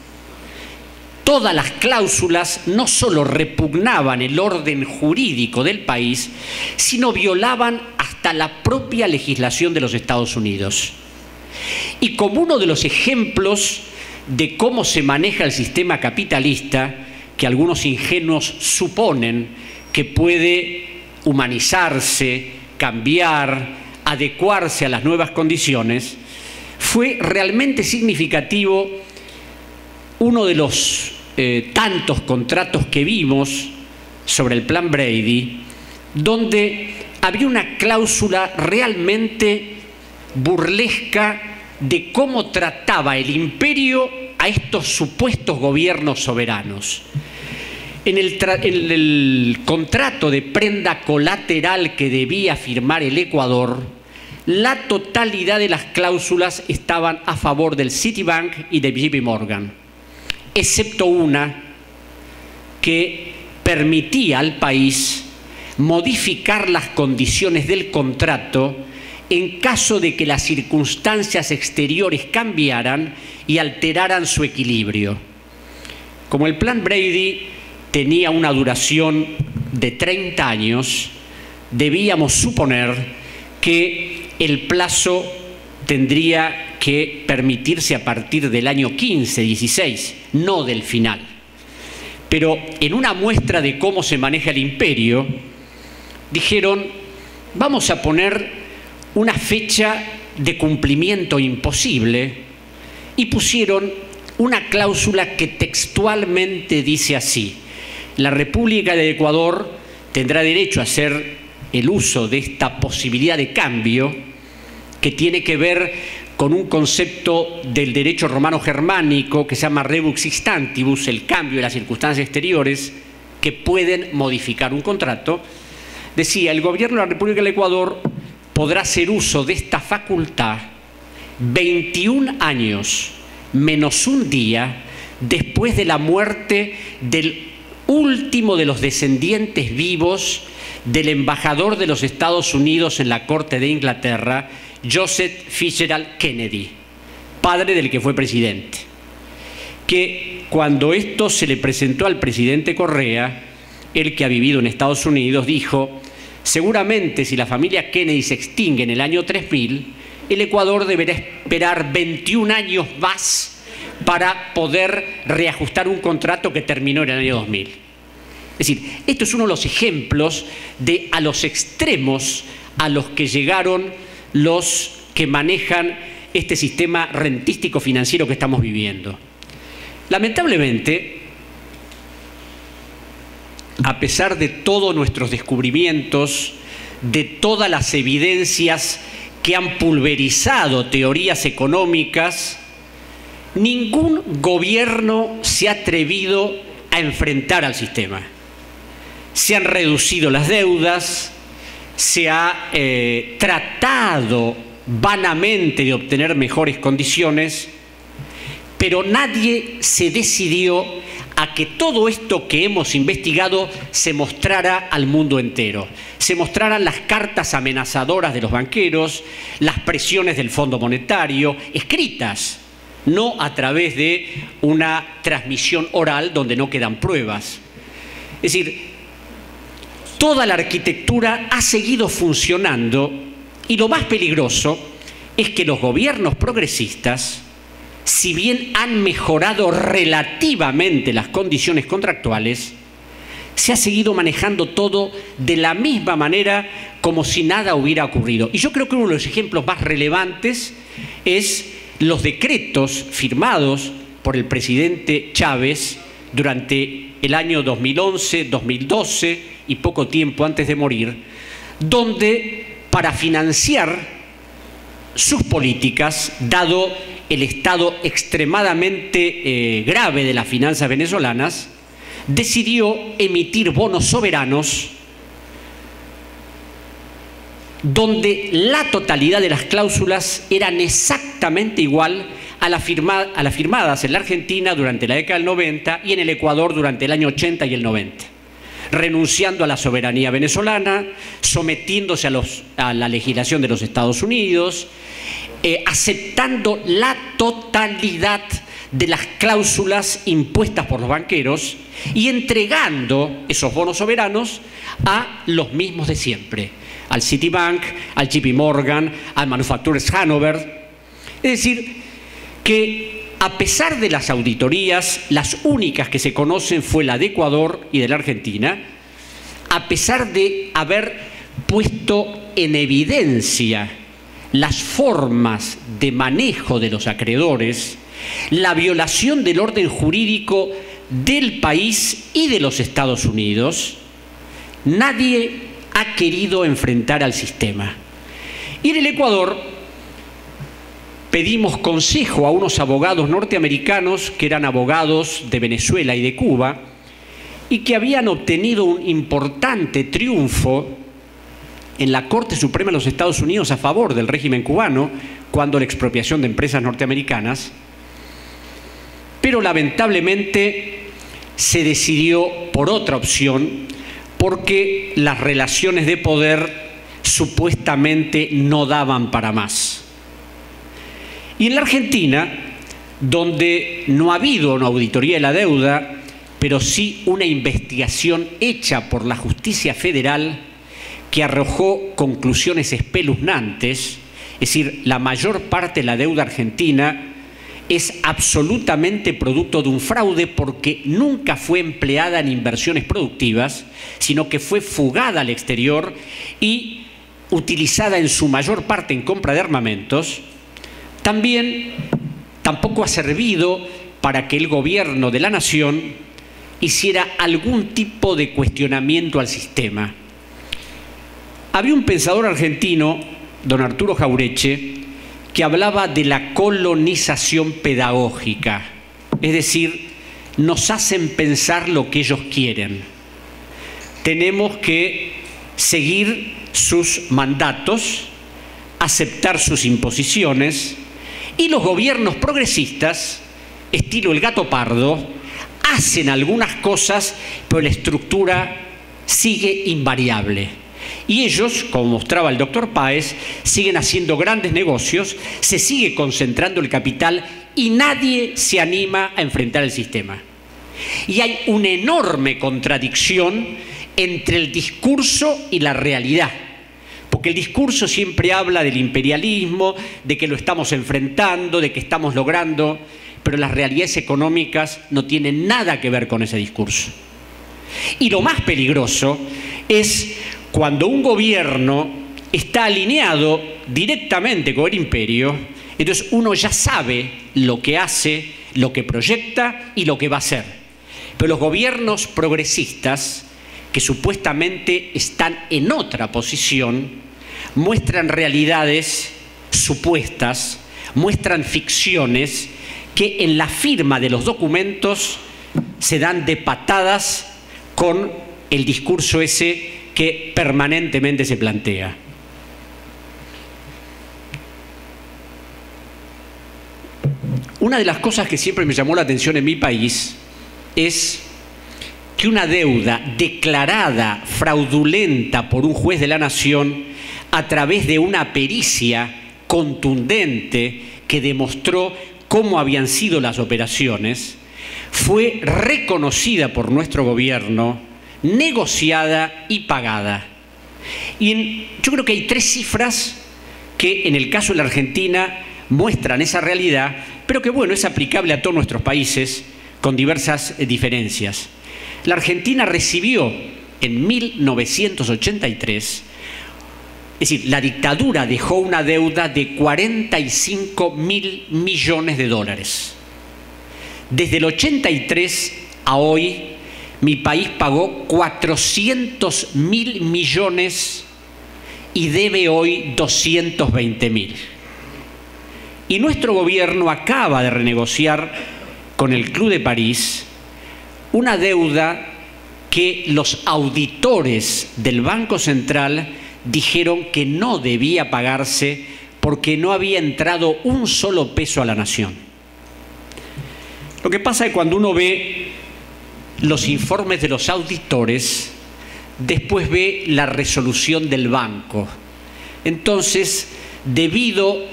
todas las cláusulas no solo repugnaban el orden jurídico del país, sino violaban hasta la propia legislación de los Estados Unidos. Y como uno de los ejemplos de cómo se maneja el sistema capitalista, que algunos ingenuos suponen que puede humanizarse, cambiar, adecuarse a las nuevas condiciones, fue realmente significativo uno de los tantos contratos que vimos sobre el plan Brady, donde había una cláusula realmente burlesca de cómo trataba el imperio a estos supuestos gobiernos soberanos. En el contrato de prenda colateral que debía firmar el Ecuador, la totalidad de las cláusulas estaban a favor del Citibank y de JP Morgan, excepto una que permitía al país modificar las condiciones del contrato en caso de que las circunstancias exteriores cambiaran y alteraran su equilibrio. Como el plan Brady tenía una duración de 30 años, debíamos suponer que el plazo tendría que permitirse a partir del año 15-16, no del final. Pero en una muestra de cómo se maneja el imperio, dijeron, vamos a poner una fecha de cumplimiento imposible, y pusieron una cláusula que textualmente dice así: la República de Ecuador tendrá derecho a hacer el uso de esta posibilidad de cambio que tiene que ver con un concepto del derecho romano-germánico que se llama rebus instantibus, el cambio de las circunstancias exteriores que pueden modificar un contrato. Decía, el gobierno de la República del Ecuador podrá hacer uso de esta facultad 21 años menos un día después de la muerte del último de los descendientes vivos del embajador de los Estados Unidos en la Corte de Inglaterra, Joseph Fitzgerald Kennedy, padre del que fue presidente, que cuando esto se le presentó al presidente Correa, él que ha vivido en Estados Unidos, dijo, seguramente si la familia Kennedy se extingue en el año 3000, el Ecuador deberá esperar 21 años más para poder reajustar un contrato que terminó en el año 2000. Es decir, esto es uno de los ejemplos de a los extremos a los que llegaron los que manejan este sistema rentístico financiero que estamos viviendo. Lamentablemente, a pesar de todos nuestros descubrimientos, de todas las evidencias que han pulverizado teorías económicas, ningún gobierno se ha atrevido a enfrentar al sistema. Se han reducido las deudas, se ha tratado vanamente de obtener mejores condiciones, pero nadie se decidió a que todo esto que hemos investigado se mostrara al mundo entero. Se mostraran las cartas amenazadoras de los banqueros, las presiones del Fondo Monetario, escritas, no a través de una transmisión oral donde no quedan pruebas. Es decir, toda la arquitectura ha seguido funcionando y lo más peligroso es que los gobiernos progresistas, si bien han mejorado relativamente las condiciones contractuales, se ha seguido manejando todo de la misma manera como si nada hubiera ocurrido. Y yo creo que uno de los ejemplos más relevantes es los decretos firmados por el presidente Chávez durante el año 2011, 2012 y poco tiempo antes de morir, donde para financiar sus políticas, dado el estado extremadamente grave de las finanzas venezolanas, decidió emitir bonos soberanos donde la totalidad de las cláusulas eran exactamente igual a las firmadas en la Argentina durante la década del 90 y en el Ecuador durante el año 80 y el 90, renunciando a la soberanía venezolana, sometiéndose a la legislación de los Estados Unidos, aceptando la totalidad de las cláusulas impuestas por los banqueros y entregando esos bonos soberanos a los mismos de siempre, al Citibank, al JP Morgan, al Manufacturers Hanover. Es decir, que a pesar de las auditorías, las únicas que se conocen fue la de Ecuador y de la Argentina, a pesar de haber puesto en evidencia las formas de manejo de los acreedores, la violación del orden jurídico del país y de los Estados Unidos, nadie ha querido enfrentar al sistema. Y en el Ecuador pedimos consejo a unos abogados norteamericanos que eran abogados de Venezuela y de Cuba y que habían obtenido un importante triunfo en la Corte Suprema de los Estados Unidos a favor del régimen cubano cuando la expropiación de empresas norteamericanas, pero lamentablemente se decidió por otra opción porque las relaciones de poder supuestamente no daban para más. Y en la Argentina, donde no ha habido una auditoría de la deuda, pero sí una investigación hecha por la justicia federal que arrojó conclusiones espeluznantes, es decir, la mayor parte de la deuda argentina es absolutamente producto de un fraude porque nunca fue empleada en inversiones productivas, sino que fue fugada al exterior y utilizada en su mayor parte en compra de armamentos. También tampoco ha servido para que el gobierno de la nación hiciera algún tipo de cuestionamiento al sistema. Había un pensador argentino, don Arturo Jaureche, que hablaba de la colonización pedagógica, es decir, nos hacen pensar lo que ellos quieren. Tenemos que seguir sus mandatos, aceptar sus imposiciones, y los gobiernos progresistas, estilo el gato pardo, hacen algunas cosas, pero la estructura sigue invariable. Y ellos, como mostraba el doctor Páez, siguen haciendo grandes negocios, se sigue concentrando el capital y nadie se anima a enfrentar el sistema. Y hay una enorme contradicción entre el discurso y la realidad. Porque el discurso siempre habla del imperialismo, de que lo estamos enfrentando, de que estamos logrando, pero las realidades económicas no tienen nada que ver con ese discurso. Y lo más peligroso es cuando un gobierno está alineado directamente con el imperio, entonces uno ya sabe lo que hace, lo que proyecta y lo que va a hacer. Pero los gobiernos progresistas, que supuestamente están en otra posición, muestran realidades supuestas, muestran ficciones que en la firma de los documentos se dan de patadas con el discurso ese que permanentemente se plantea. Una de las cosas que siempre me llamó la atención en mi país es que una deuda declarada fraudulenta por un juez de la nación a través de una pericia contundente que demostró cómo habían sido las operaciones, fue reconocida por nuestro gobierno, negociada y pagada. Y yo creo que hay tres cifras que en el caso de la Argentina muestran esa realidad, pero que bueno, es aplicable a todos nuestros países con diversas diferencias. La Argentina recibió en 1983, es decir, la dictadura dejó una deuda de 45.000 millones de dólares. Desde el 83 a hoy, mi país pagó 400.000 millones y debe hoy 220.000. Y nuestro gobierno acaba de renegociar con el Club de París una deuda que los auditores del Banco Central dijeron que no debía pagarse porque no había entrado un solo peso a la nación. Lo que pasa es que cuando uno ve los informes de los auditores, después ve la resolución del banco. Entonces, debido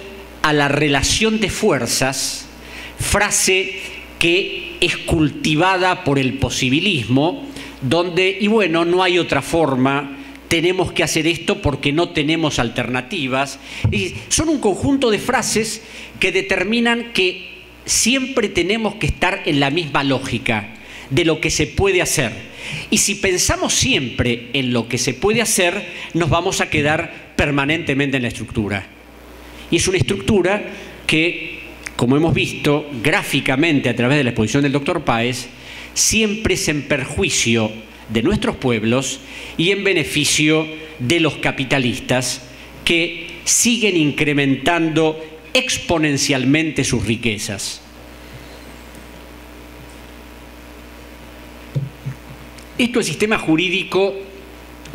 a la relación de fuerzas, frase que es cultivada por el posibilismo, donde, y bueno, no hay otra forma, tenemos que hacer esto porque no tenemos alternativas. Y son un conjunto de frases que determinan que siempre tenemos que estar en la misma lógica de lo que se puede hacer. Y si pensamos siempre en lo que se puede hacer, nos vamos a quedar permanentemente en la estructura. Y es una estructura que, como hemos visto gráficamente a través de la exposición del doctor Páez, siempre es en perjuicio de nuestros pueblos y en beneficio de los capitalistas que siguen incrementando exponencialmente sus riquezas. Esto del sistema jurídico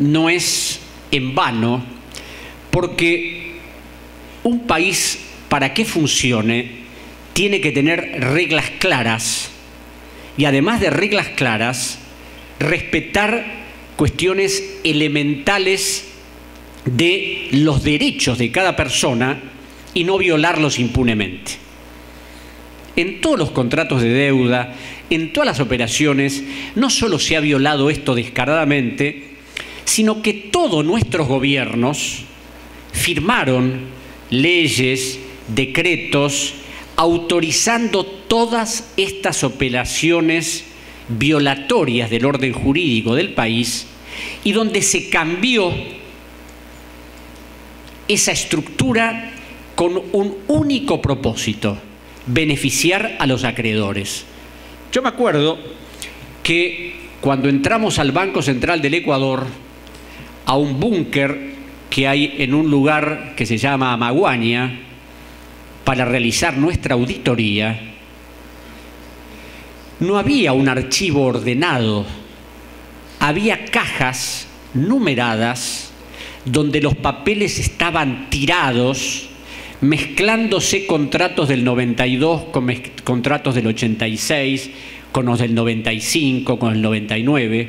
no es en vano, porque un país, para que funcione, tiene que tener reglas claras y, además de reglas claras, respetar cuestiones elementales de los derechos de cada persona y no violarlos impunemente. En todos los contratos de deuda, en todas las operaciones, no solo se ha violado esto descaradamente, sino que todos nuestros gobiernos firmaron leyes, decretos, autorizando todas estas operaciones violatorias del orden jurídico del país, y donde se cambió esa estructura con un único propósito: beneficiar a los acreedores. Yo me acuerdo que cuando entramos al Banco Central del Ecuador, a un búnker que hay en un lugar que se llama Amaguaña, para realizar nuestra auditoría, no había un archivo ordenado, había cajas numeradas donde los papeles estaban tirados, mezclándose contratos del 92 con contratos del 86, con los del 95, con el 99,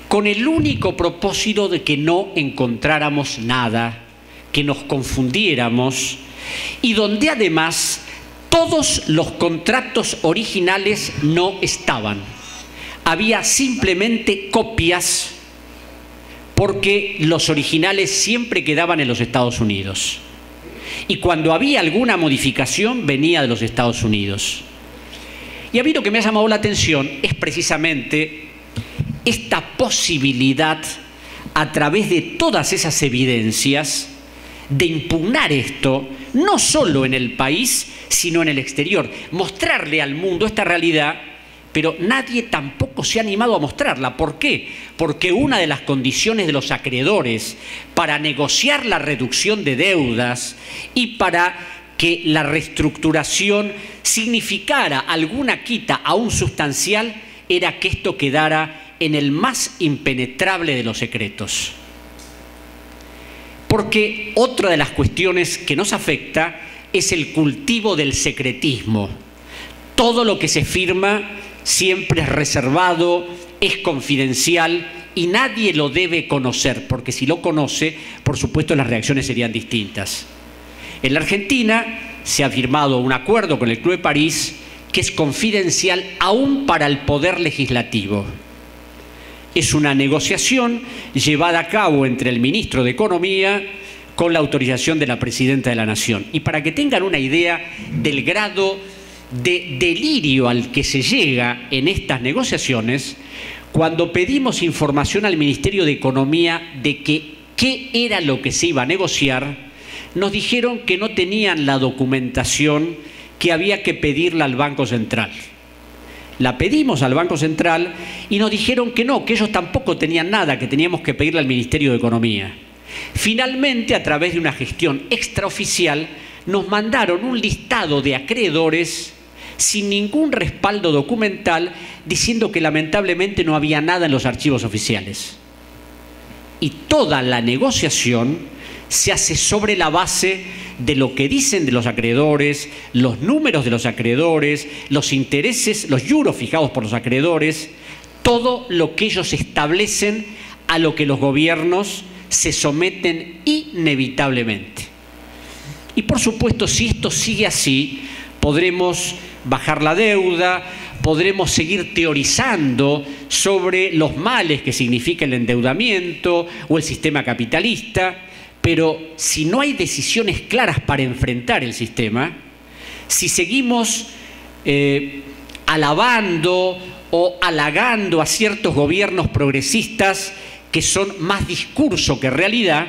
con el único propósito de que no encontráramos nada, que nos confundiéramos, y donde además todos los contratos originales no estaban. Había simplemente copias, porque los originales siempre quedaban en los Estados Unidos. Y cuando había alguna modificación, venía de los Estados Unidos. Y a mí lo que me ha llamado la atención es precisamente esta posibilidad, a través de todas esas evidencias, de impugnar esto, no solo en el país, sino en el exterior. Mostrarle al mundo esta realidad, pero nadie tampoco se ha animado a mostrarla. ¿Por qué? Porque una de las condiciones de los acreedores para negociar la reducción de deudas y para que la reestructuración significara alguna quita aún sustancial era que esto quedara en el más impenetrable de los secretos. Porque otra de las cuestiones que nos afecta es el cultivo del secretismo. Todo lo que se firma siempre es reservado, es confidencial y nadie lo debe conocer, porque si lo conoce, por supuesto, las reacciones serían distintas. En la Argentina se ha firmado un acuerdo con el Club de París que es confidencial aún para el Poder Legislativo. Es una negociación llevada a cabo entre el ministro de Economía con la autorización de la Presidenta de la Nación. Y para que tengan una idea del grado de delirio al que se llega en estas negociaciones, cuando pedimos información al Ministerio de Economía de qué era lo que se iba a negociar, nos dijeron que no tenían la documentación, que había que pedirla al Banco Central. La pedimos al Banco Central y nos dijeron que no, que ellos tampoco tenían nada, que teníamos que pedirle al Ministerio de Economía. Finalmente, a través de una gestión extraoficial, nos mandaron un listado de acreedores sin ningún respaldo documental, diciendo que lamentablemente no había nada en los archivos oficiales. Y toda la negociación se hace sobre la base de lo que dicen de los acreedores, los números de los acreedores, los intereses, los juros fijados por los acreedores, todo lo que ellos establecen, a lo que los gobiernos se someten inevitablemente. Y por supuesto, si esto sigue así, podremos bajar la deuda, podremos seguir teorizando sobre los males que significa el endeudamiento o el sistema capitalista, pero si no hay decisiones claras para enfrentar el sistema, si seguimos alabando o halagando a ciertos gobiernos progresistas que son más discurso que realidad,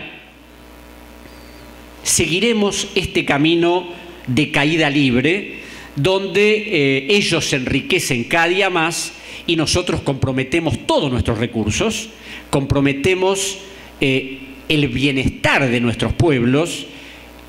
seguiremos este camino de caída libre, donde ellos se enriquecen cada día más y nosotros comprometemos todos nuestros recursos, comprometemos el bienestar de nuestros pueblos,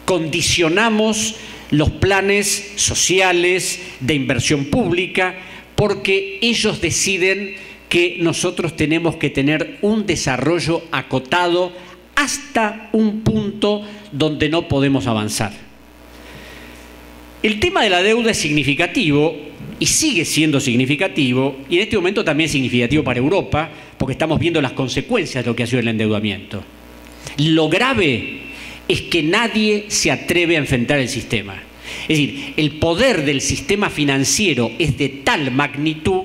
condicionamos los planes sociales de inversión pública, porque ellos deciden que nosotros tenemos que tener un desarrollo acotado hasta un punto donde no podemos avanzar. El tema de la deuda es significativo y sigue siendo significativo, y en este momento también es significativo para Europa, porque estamos viendo las consecuencias de lo que ha sido el endeudamiento. Lo grave es que nadie se atreve a enfrentar el sistema. Es decir, el poder del sistema financiero es de tal magnitud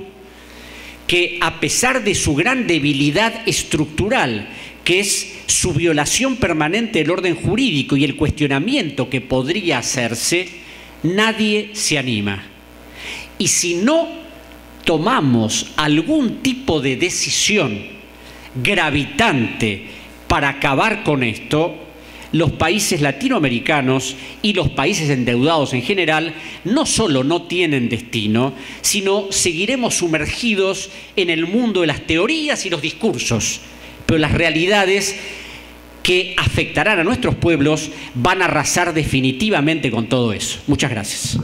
que, a pesar de su gran debilidad estructural, que es su violación permanente del orden jurídico y el cuestionamiento que podría hacerse, nadie se anima. Y si no tomamos algún tipo de decisión gravitante para acabar con esto, los países latinoamericanos y los países endeudados en general no solo no tienen destino, sino seguiremos sumergidos en el mundo de las teorías y los discursos, pero las realidades que afectarán a nuestros pueblos van a arrasar definitivamente con todo eso. Muchas gracias.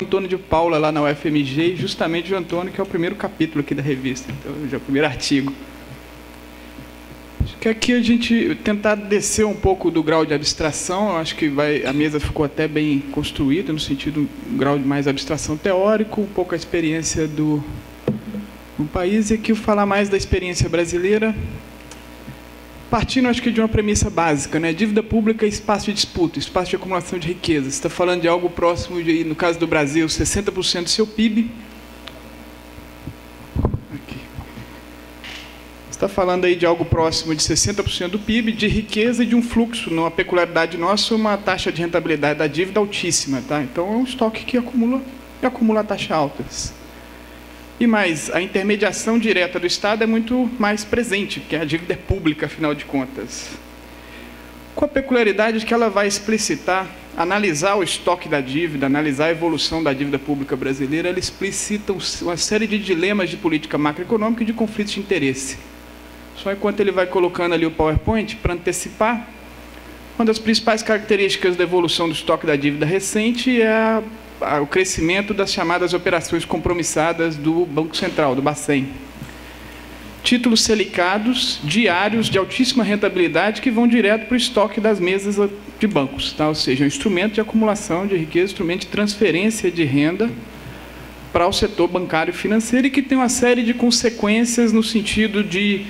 Antônio de Paula, lá na UFMG, e justamente o Antônio, que é o primeiro capítulo aqui da revista, então, já é o primeiro artigo. Acho que aqui a gente tentar descer um pouco do grau de abstração, eu acho que a mesa ficou até bem construída, no sentido um grau de mais abstração teórico, um pouco a experiência do país, e aqui eu vou falar mais da experiência brasileira, partindo, acho que, de uma premissa básica, né? Dívida pública é espaço de disputa, espaço de acumulação de riqueza. Você está falando de algo próximo de, no caso do Brasil, 60% do seu PIB. Aqui. Você está falando aí de algo próximo de 60% do PIB, de riqueza e de um fluxo, numa peculiaridade nossa, uma taxa de rentabilidade da dívida altíssima, tá? Então, é um estoque que acumula taxas altas. E mais, a intermediação direta do Estado é muito mais presente, porque a dívida é pública, afinal de contas. Com a peculiaridade de que ela vai explicitar, analisar o estoque da dívida, analisar a evolução da dívida pública brasileira, ela explicita uma série de dilemas de política macroeconômica e de conflitos de interesse. Só enquanto ele vai colocando ali o PowerPoint, para antecipar, uma das principais características da evolução do estoque da dívida recente é o crescimento das chamadas operações compromissadas do Banco Central, do Bacen. Títulos selicados, diários, de altíssima rentabilidade, que vão direto para o estoque das mesas de bancos, tá? Ou seja, um instrumento de acumulação de riqueza, instrumento de transferência de renda para o setor bancário e financeiro, e que tem uma série de consequências no sentido de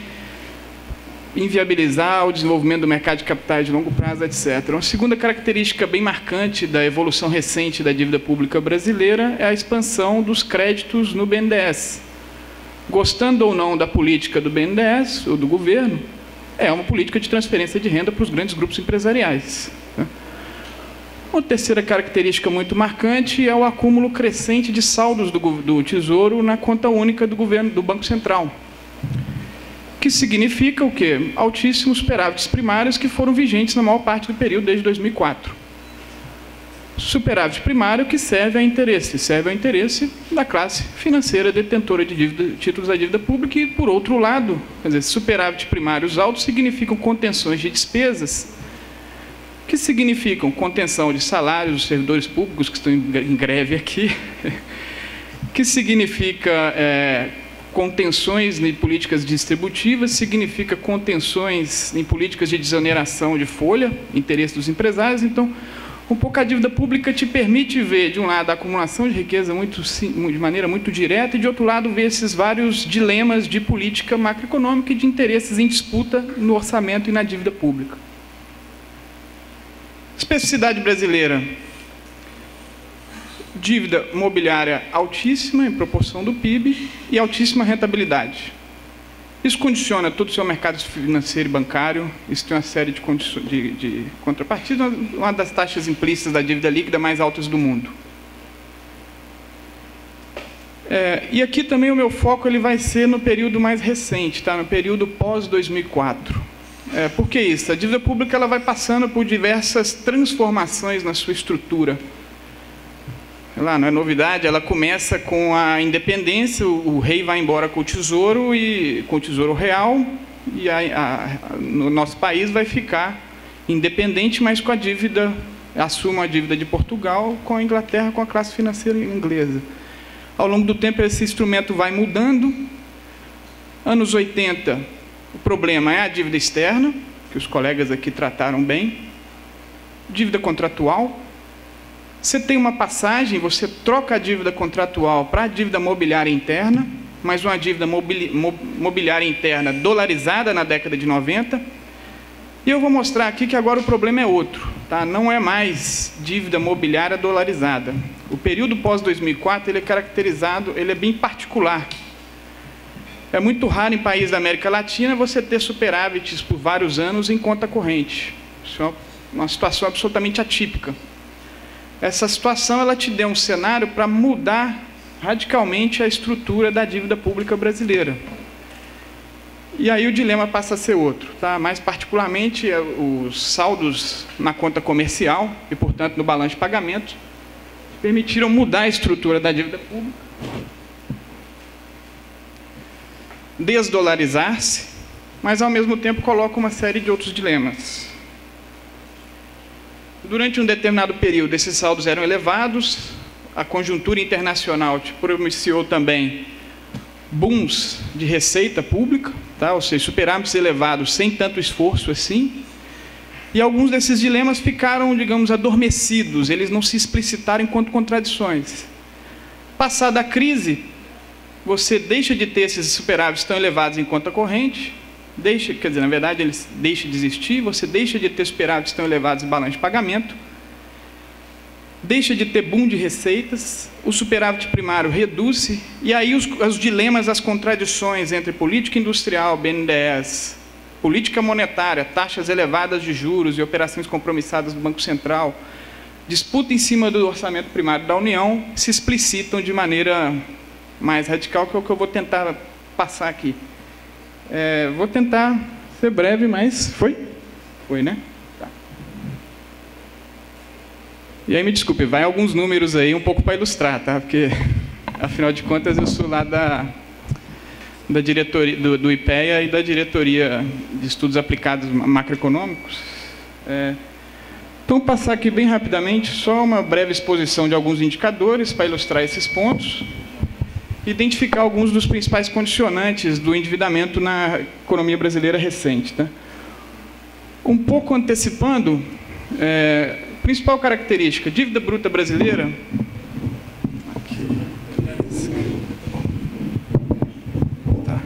inviabilizar o desenvolvimento do mercado de capitais de longo prazo, etc. Uma segunda característica bem marcante da evolução recente da dívida pública brasileira é a expansão dos créditos no BNDES. Gostando ou não da política do BNDES, ou do governo, é uma política de transferência de renda para os grandes grupos empresariais. Uma terceira característica muito marcante é o acúmulo crescente de saldos do Tesouro na conta única do governo, do Banco Central. Que significa o quê? Altíssimos superávites primários que foram vigentes na maior parte do período desde 2004. Superávit primário que serve ao interesse da classe financeira detentora de títulos da dívida pública e, por outro lado, quer dizer, superávit primários altos significam contenções de despesas, que significam contenção de salários dos servidores públicos que estão em greve aqui, que significa contenções em políticas distributivas, significa contenções em políticas de desoneração de folha, interesse dos empresários. Então, um pouco a dívida pública te permite ver, de um lado, a acumulação de riqueza de maneira muito direta, e, de outro lado, ver esses vários dilemas de política macroeconômica e de interesses em disputa no orçamento e na dívida pública. Especificidade brasileira. Dívida mobiliária altíssima em proporção do PIB e altíssima rentabilidade. Isso condiciona todo o seu mercado financeiro e bancário, isso tem uma série de contrapartidas, uma das taxas implícitas da dívida líquida mais altas do mundo. E aqui também o meu foco ele vai ser no período mais recente, tá? No período pós-2004. Por que isso? A dívida pública ela vai passando por diversas transformações na sua estrutura. Lá, não é novidade, ela começa com a independência, o rei vai embora com o tesouro real, e no nosso país vai ficar independente, mas com a dívida, assumo a dívida de Portugal com a Inglaterra, com a classe financeira inglesa. Ao longo do tempo, esse instrumento vai mudando. Anos 80, o problema é a dívida externa, que os colegas aqui trataram bem. Dívida contratual. Você tem uma passagem, você troca a dívida contratual para a dívida mobiliária interna, mas uma dívida mobiliária interna dolarizada na década de 90. E eu vou mostrar aqui que agora o problema é outro, tá? Não é mais dívida mobiliária dolarizada. O período pós-2004, ele é caracterizado, ele é bem particular. É muito raro em países da América Latina você ter superávites por vários anos em conta corrente. Isso é uma situação absolutamente atípica. Essa situação, ela te deu um cenário para mudar radicalmente a estrutura da dívida pública brasileira. E aí o dilema passa a ser outro, tá? Mais particularmente os saldos na conta comercial e, portanto, no balanço de pagamento, permitiram mudar a estrutura da dívida pública, desdolarizar-se, mas ao mesmo tempo coloca uma série de outros dilemas. Durante um determinado período, esses saldos eram elevados, a conjuntura internacional propiciou também booms de receita pública, tá? Ou seja, superávites elevados sem tanto esforço assim, e alguns desses dilemas ficaram, digamos, adormecidos, eles não se explicitaram enquanto contradições. Passada a crise, você deixa de ter esses superávites tão elevados em conta corrente, quer dizer, na verdade, eles deixam de existir, você deixa de ter superávites tão elevados em balanço de pagamento, deixa de ter boom de receitas, o superávit primário reduz-se, e aí os dilemas, as contradições entre política industrial, BNDES, política monetária, taxas elevadas de juros e operações compromissadas do Banco Central, disputa em cima do orçamento primário da União, se explicitam de maneira mais radical, que é o que eu vou tentar passar aqui. Vou tentar ser breve, mas foi? Foi, né? Tá. E aí, me desculpe, vai alguns números aí, um pouco para ilustrar, tá? Porque, afinal de contas, eu sou lá da diretoria do IPEA e da diretoria de estudos aplicados macroeconômicos. Então, vou passar aqui bem rapidamente, só uma breve exposição de alguns indicadores para ilustrar esses pontos. Identificar alguns dos principais condicionantes do endividamento na economia brasileira recente. Tá? Um pouco antecipando, principal característica, dívida bruta brasileira. Aqui. Tá.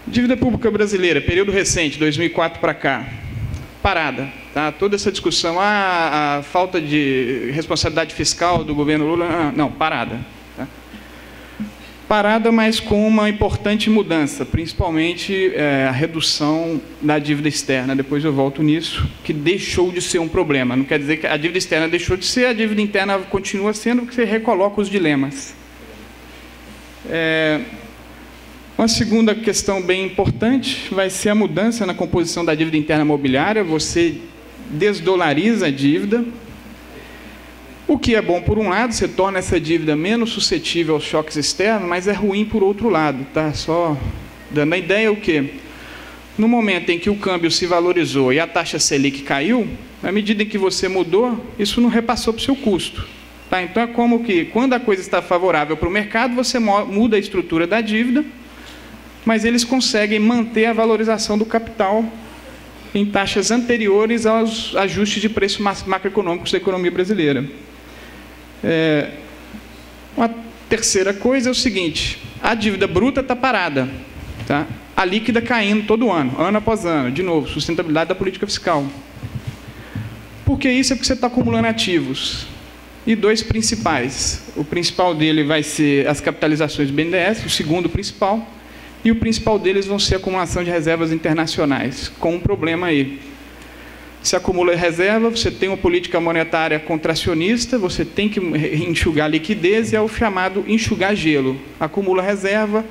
Dívida pública brasileira, período recente, 2004 para cá, parada. Tá? Toda essa discussão, a falta de responsabilidade fiscal do governo Lula, não, parada. Tá? Parada, mas com uma importante mudança, principalmente a redução da dívida externa, depois eu volto nisso, que deixou de ser um problema. Não quer dizer que a dívida externa deixou de ser, a dívida interna continua sendo, porque você recoloca os dilemas. Uma segunda questão bem importante vai ser a mudança na composição da dívida interna mobiliária. Você desdolariza a dívida, o que é bom por um lado, você torna essa dívida menos suscetível aos choques externos, mas é ruim por outro lado, tá? Só dando a ideia o quê? No momento em que o câmbio se valorizou e a taxa Selic caiu, na medida em que você mudou, isso não repassou para o seu custo. Tá? Então é como que, quando a coisa está favorável para o mercado, você muda a estrutura da dívida, mas eles conseguem manter a valorização do capital em taxas anteriores aos ajustes de preços macroeconômicos da economia brasileira. Uma terceira coisa é o seguinte, a dívida bruta está parada, tá? A líquida caindo todo ano após ano, de novo, sustentabilidade da política fiscal. Por que isso? É porque você está acumulando ativos. E dois principais. O principal dele vai ser as capitalizações do BNDES, o segundo principal, e o principal deles vão ser a acumulação de reservas internacionais, com um problema aí. Se acumula reserva, você tem uma política monetária contracionista, você tem que enxugar liquidez, e é o chamado enxugar gelo. Acumula reserva,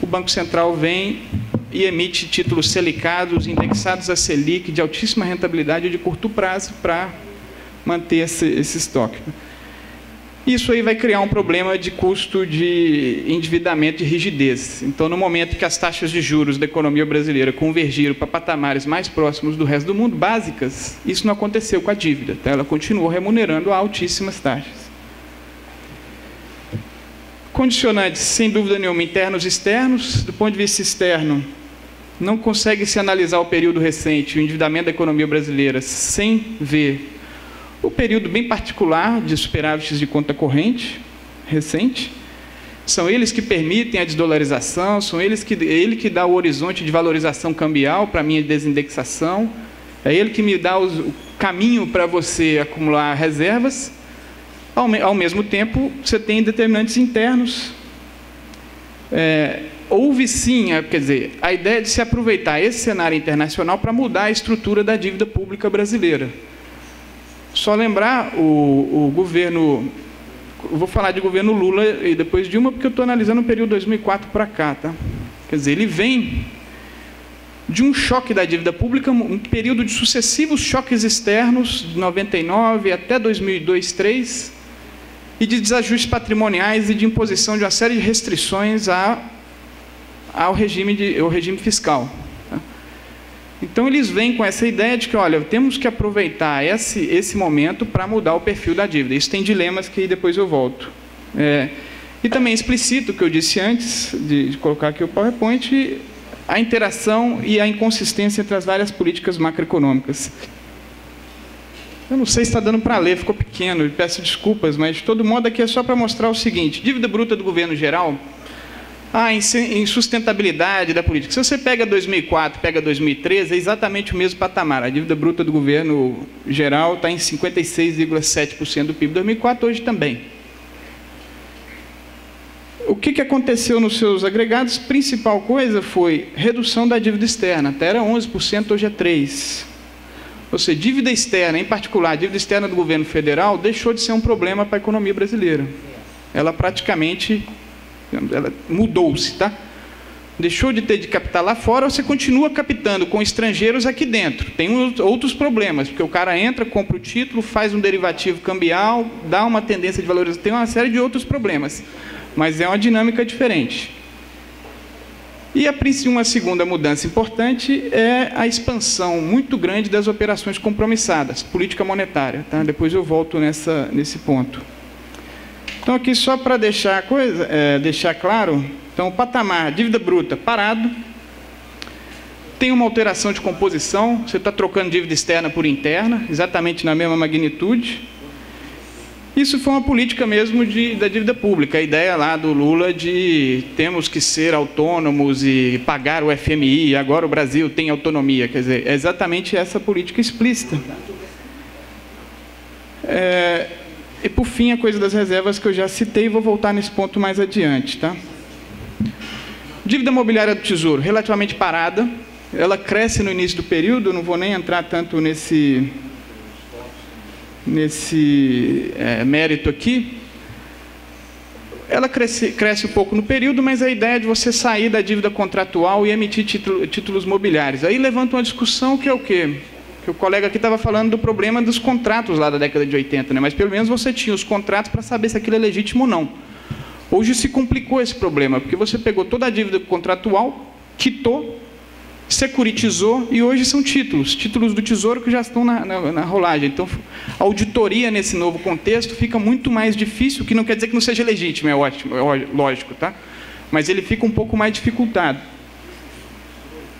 o Banco Central vem e emite títulos selicados, indexados a Selic, de altíssima rentabilidade de curto prazo, para manter esse estoque. Isso aí vai criar um problema de custo de endividamento e rigidez. Então, no momento que as taxas de juros da economia brasileira convergiram para patamares mais próximos do resto do mundo, básicas, isso não aconteceu com a dívida. Tá? Ela continuou remunerando a altíssimas taxas. Condicionantes, sem dúvida nenhuma, internos e externos. Do ponto de vista externo, não consegue se analisar o período recente, o endividamento da economia brasileira, sem ver o período bem particular de superávites de conta corrente recente. São eles que permitem a desdolarização, são ele que dá o horizonte de valorização cambial para a minha desindexação, é ele que me dá o caminho para você acumular reservas. Ao mesmo tempo, você tem determinantes internos. Houve sim, quer dizer, a ideia de se aproveitar esse cenário internacional para mudar a estrutura da dívida pública brasileira. Só lembrar o governo, eu vou falar de governo Lula e depois Dilma, porque eu estou analisando o período 2004 para cá, tá? Quer dizer, ele vem de um choque da dívida pública, um período de sucessivos choques externos, de 99 até 2002, 2003, e de desajustes patrimoniais e de imposição de uma série de restrições ao regime fiscal. Então, eles vêm com essa ideia de que, olha, temos que aproveitar esse momento para mudar o perfil da dívida. Isso tem dilemas que depois eu volto. E também explicito o que eu disse antes, de colocar aqui o PowerPoint, a interação e a inconsistência entre as várias políticas macroeconômicas. Eu não sei se está dando para ler, ficou pequeno, peço desculpas, mas, de todo modo, aqui é só para mostrar o seguinte. Dívida bruta do governo geral... insustentabilidade da política. Se você pega 2004, pega 2013, é exatamente o mesmo patamar. A dívida bruta do governo geral está em 56,7% do PIB. 2004, hoje também. O que aconteceu nos seus agregados? Principal coisa foi redução da dívida externa. Até era 11%, hoje é 3%. Ou seja, dívida externa, em particular, a dívida externa do governo federal, deixou de ser um problema para a economia brasileira. Ela praticamente... ela mudou-se, tá? Deixou de ter de captar lá fora, você continua captando com estrangeiros aqui dentro. Tem outros problemas, porque o cara entra, compra o título, faz um derivativo cambial, dá uma tendência de valorização, tem uma série de outros problemas, mas é uma dinâmica diferente. E uma segunda mudança importante é a expansão muito grande das operações compromissadas, política monetária, tá? Depois eu volto nesse ponto. Então, aqui só para deixar claro, então, o patamar, dívida bruta, parado, tem uma alteração de composição, você está trocando dívida externa por interna, exatamente na mesma magnitude. Isso foi uma política mesmo da dívida pública, a ideia lá do Lula de temos que ser autônomos e pagar o FMI, agora o Brasil tem autonomia, quer dizer, é exatamente essa política explícita. E, por fim, a coisa das reservas que eu já citei, vou voltar nesse ponto mais adiante. Tá? Dívida mobiliária do Tesouro, relativamente parada. Ela cresce no início do período, eu não vou nem entrar tanto nesse mérito aqui. Ela cresce um pouco no período, mas a ideia é de você sair da dívida contratual e emitir títulos mobiliários. Aí levanta uma discussão que é o quê? Que o colega aqui estava falando do problema dos contratos lá da década de 80, né? Mas pelo menos você tinha os contratos para saber se aquilo é legítimo ou não. Hoje se complicou esse problema, porque você pegou toda a dívida contratual, quitou, securitizou e hoje são títulos do Tesouro que já estão na rolagem. Então, a auditoria nesse novo contexto fica muito mais difícil, que não quer dizer que não seja legítimo, é ótimo, é lógico, tá? Mas ele fica um pouco mais dificultado.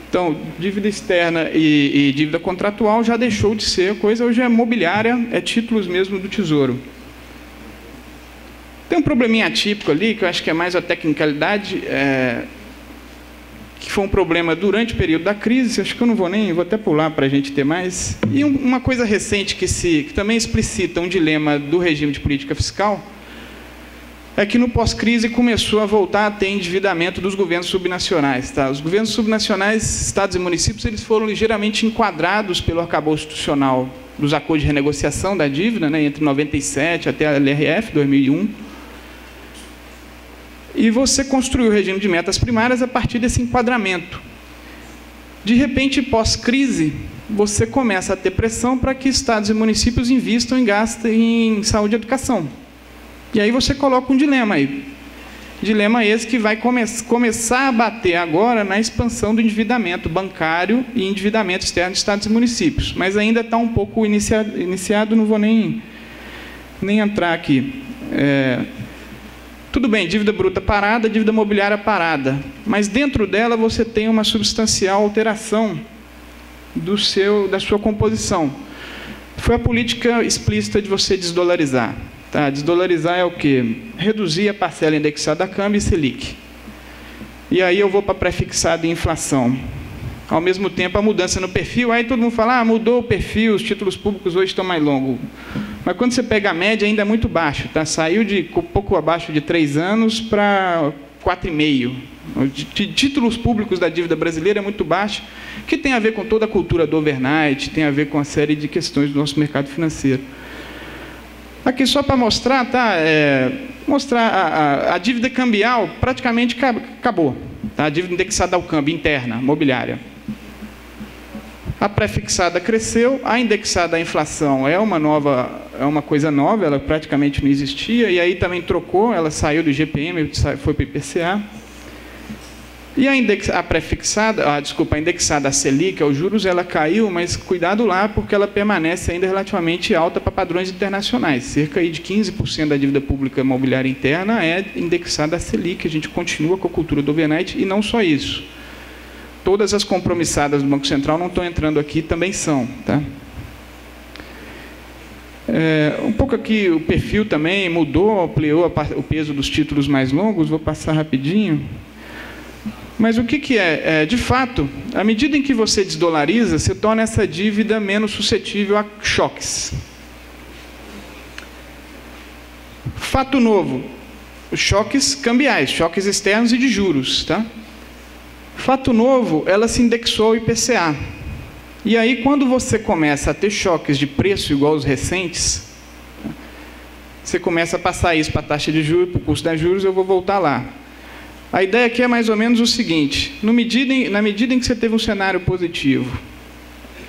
Então, dívida externa e dívida contratual já deixou de ser coisa, hoje é mobiliária, é títulos mesmo do Tesouro. Tem um probleminha atípico ali, que eu acho que é mais a tecnicalidade, que foi um problema durante o período da crise, acho que eu não vou até pular para a gente ter mais. E uma coisa recente que também explicita um dilema do regime de política fiscal, é que no pós-crise começou a voltar a ter endividamento dos governos subnacionais. Tá? Os governos subnacionais, estados e municípios, eles foram ligeiramente enquadrados pelo arcabouço institucional dos acordos de renegociação da dívida, né, entre 97 até a LRF, 2001. E você construiu o regime de metas primárias a partir desse enquadramento. De repente, pós-crise, você começa a ter pressão para que estados e municípios invistam em gasto em saúde e educação. E aí você coloca um dilema aí. Dilema esse que vai começar a bater agora na expansão do endividamento bancário e endividamento externo de estados e municípios. Mas ainda está um pouco iniciado, não vou nem entrar aqui. Tudo bem, dívida bruta parada, dívida mobiliária parada. Mas dentro dela você tem uma substancial alteração da sua composição. Foi a política explícita de você desdolarizar. Tá? Desdolarizar é o quê? Reduzir a parcela indexada a câmbio e Selic. E aí eu vou para pré-fixado e inflação. Ao mesmo tempo, a mudança no perfil, aí todo mundo fala, mudou o perfil, os títulos públicos hoje estão mais longos. Mas quando você pega a média, ainda é muito baixo. Tá? Saiu de um pouco abaixo de 3 anos para 4,5. De títulos públicos da dívida brasileira é muito baixo, que tem a ver com toda a cultura do overnight, tem a ver com uma série de questões do nosso mercado financeiro. Aqui só para mostrar, tá? Mostrar a dívida cambial praticamente acabou. Tá? A dívida indexada ao câmbio interna, mobiliária. A pré-fixada cresceu, a indexada à inflação é uma coisa nova, ela praticamente não existia, e aí também trocou, ela saiu do IGPM, foi para o IPCA. E a indexada à Selic, aos juros, ela caiu, mas cuidado lá, porque ela permanece ainda relativamente alta para padrões internacionais. Cerca aí de 15% da dívida pública imobiliária interna é indexada à Selic. A gente continua com a cultura do overnight, e não só isso. Todas as compromissadas do Banco Central não estão entrando aqui, também são. Tá? Um pouco aqui o perfil também mudou, ampliou o peso dos títulos mais longos, vou passar rapidinho. Mas o que é? De fato, à medida em que você desdolariza, você torna essa dívida menos suscetível a choques. Fato novo, os choques cambiais, choques externos e de juros. Tá? Fato novo, ela se indexou ao IPCA. E aí, quando você começa a ter choques de preço igual aos recentes, você começa a passar isso para a taxa de juros, para o custo das juros, eu vou voltar lá. A ideia aqui é mais ou menos o seguinte, na medida em que você teve um cenário positivo,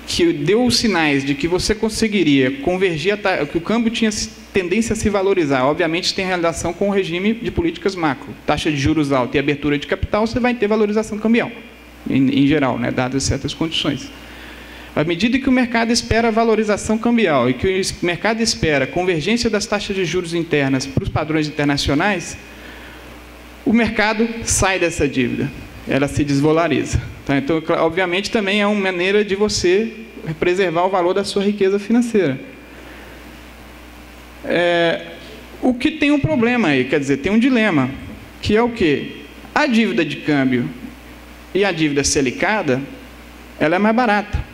que deu os sinais de que você conseguiria convergir, que o câmbio tinha tendência a se valorizar, obviamente isso tem relação com o regime de políticas macro, taxa de juros alta e abertura de capital, você vai ter valorização cambial, em geral, né, dadas certas condições. À medida que o mercado espera valorização cambial e que o mercado espera convergência das taxas de juros internas para os padrões internacionais, o mercado sai dessa dívida, ela se desvaloriza. Tá? Então, obviamente, também é uma maneira de você preservar o valor da sua riqueza financeira. O que tem um problema aí, quer dizer, tem um dilema, que é o quê? A dívida de câmbio e a dívida selicada, ela é mais barata.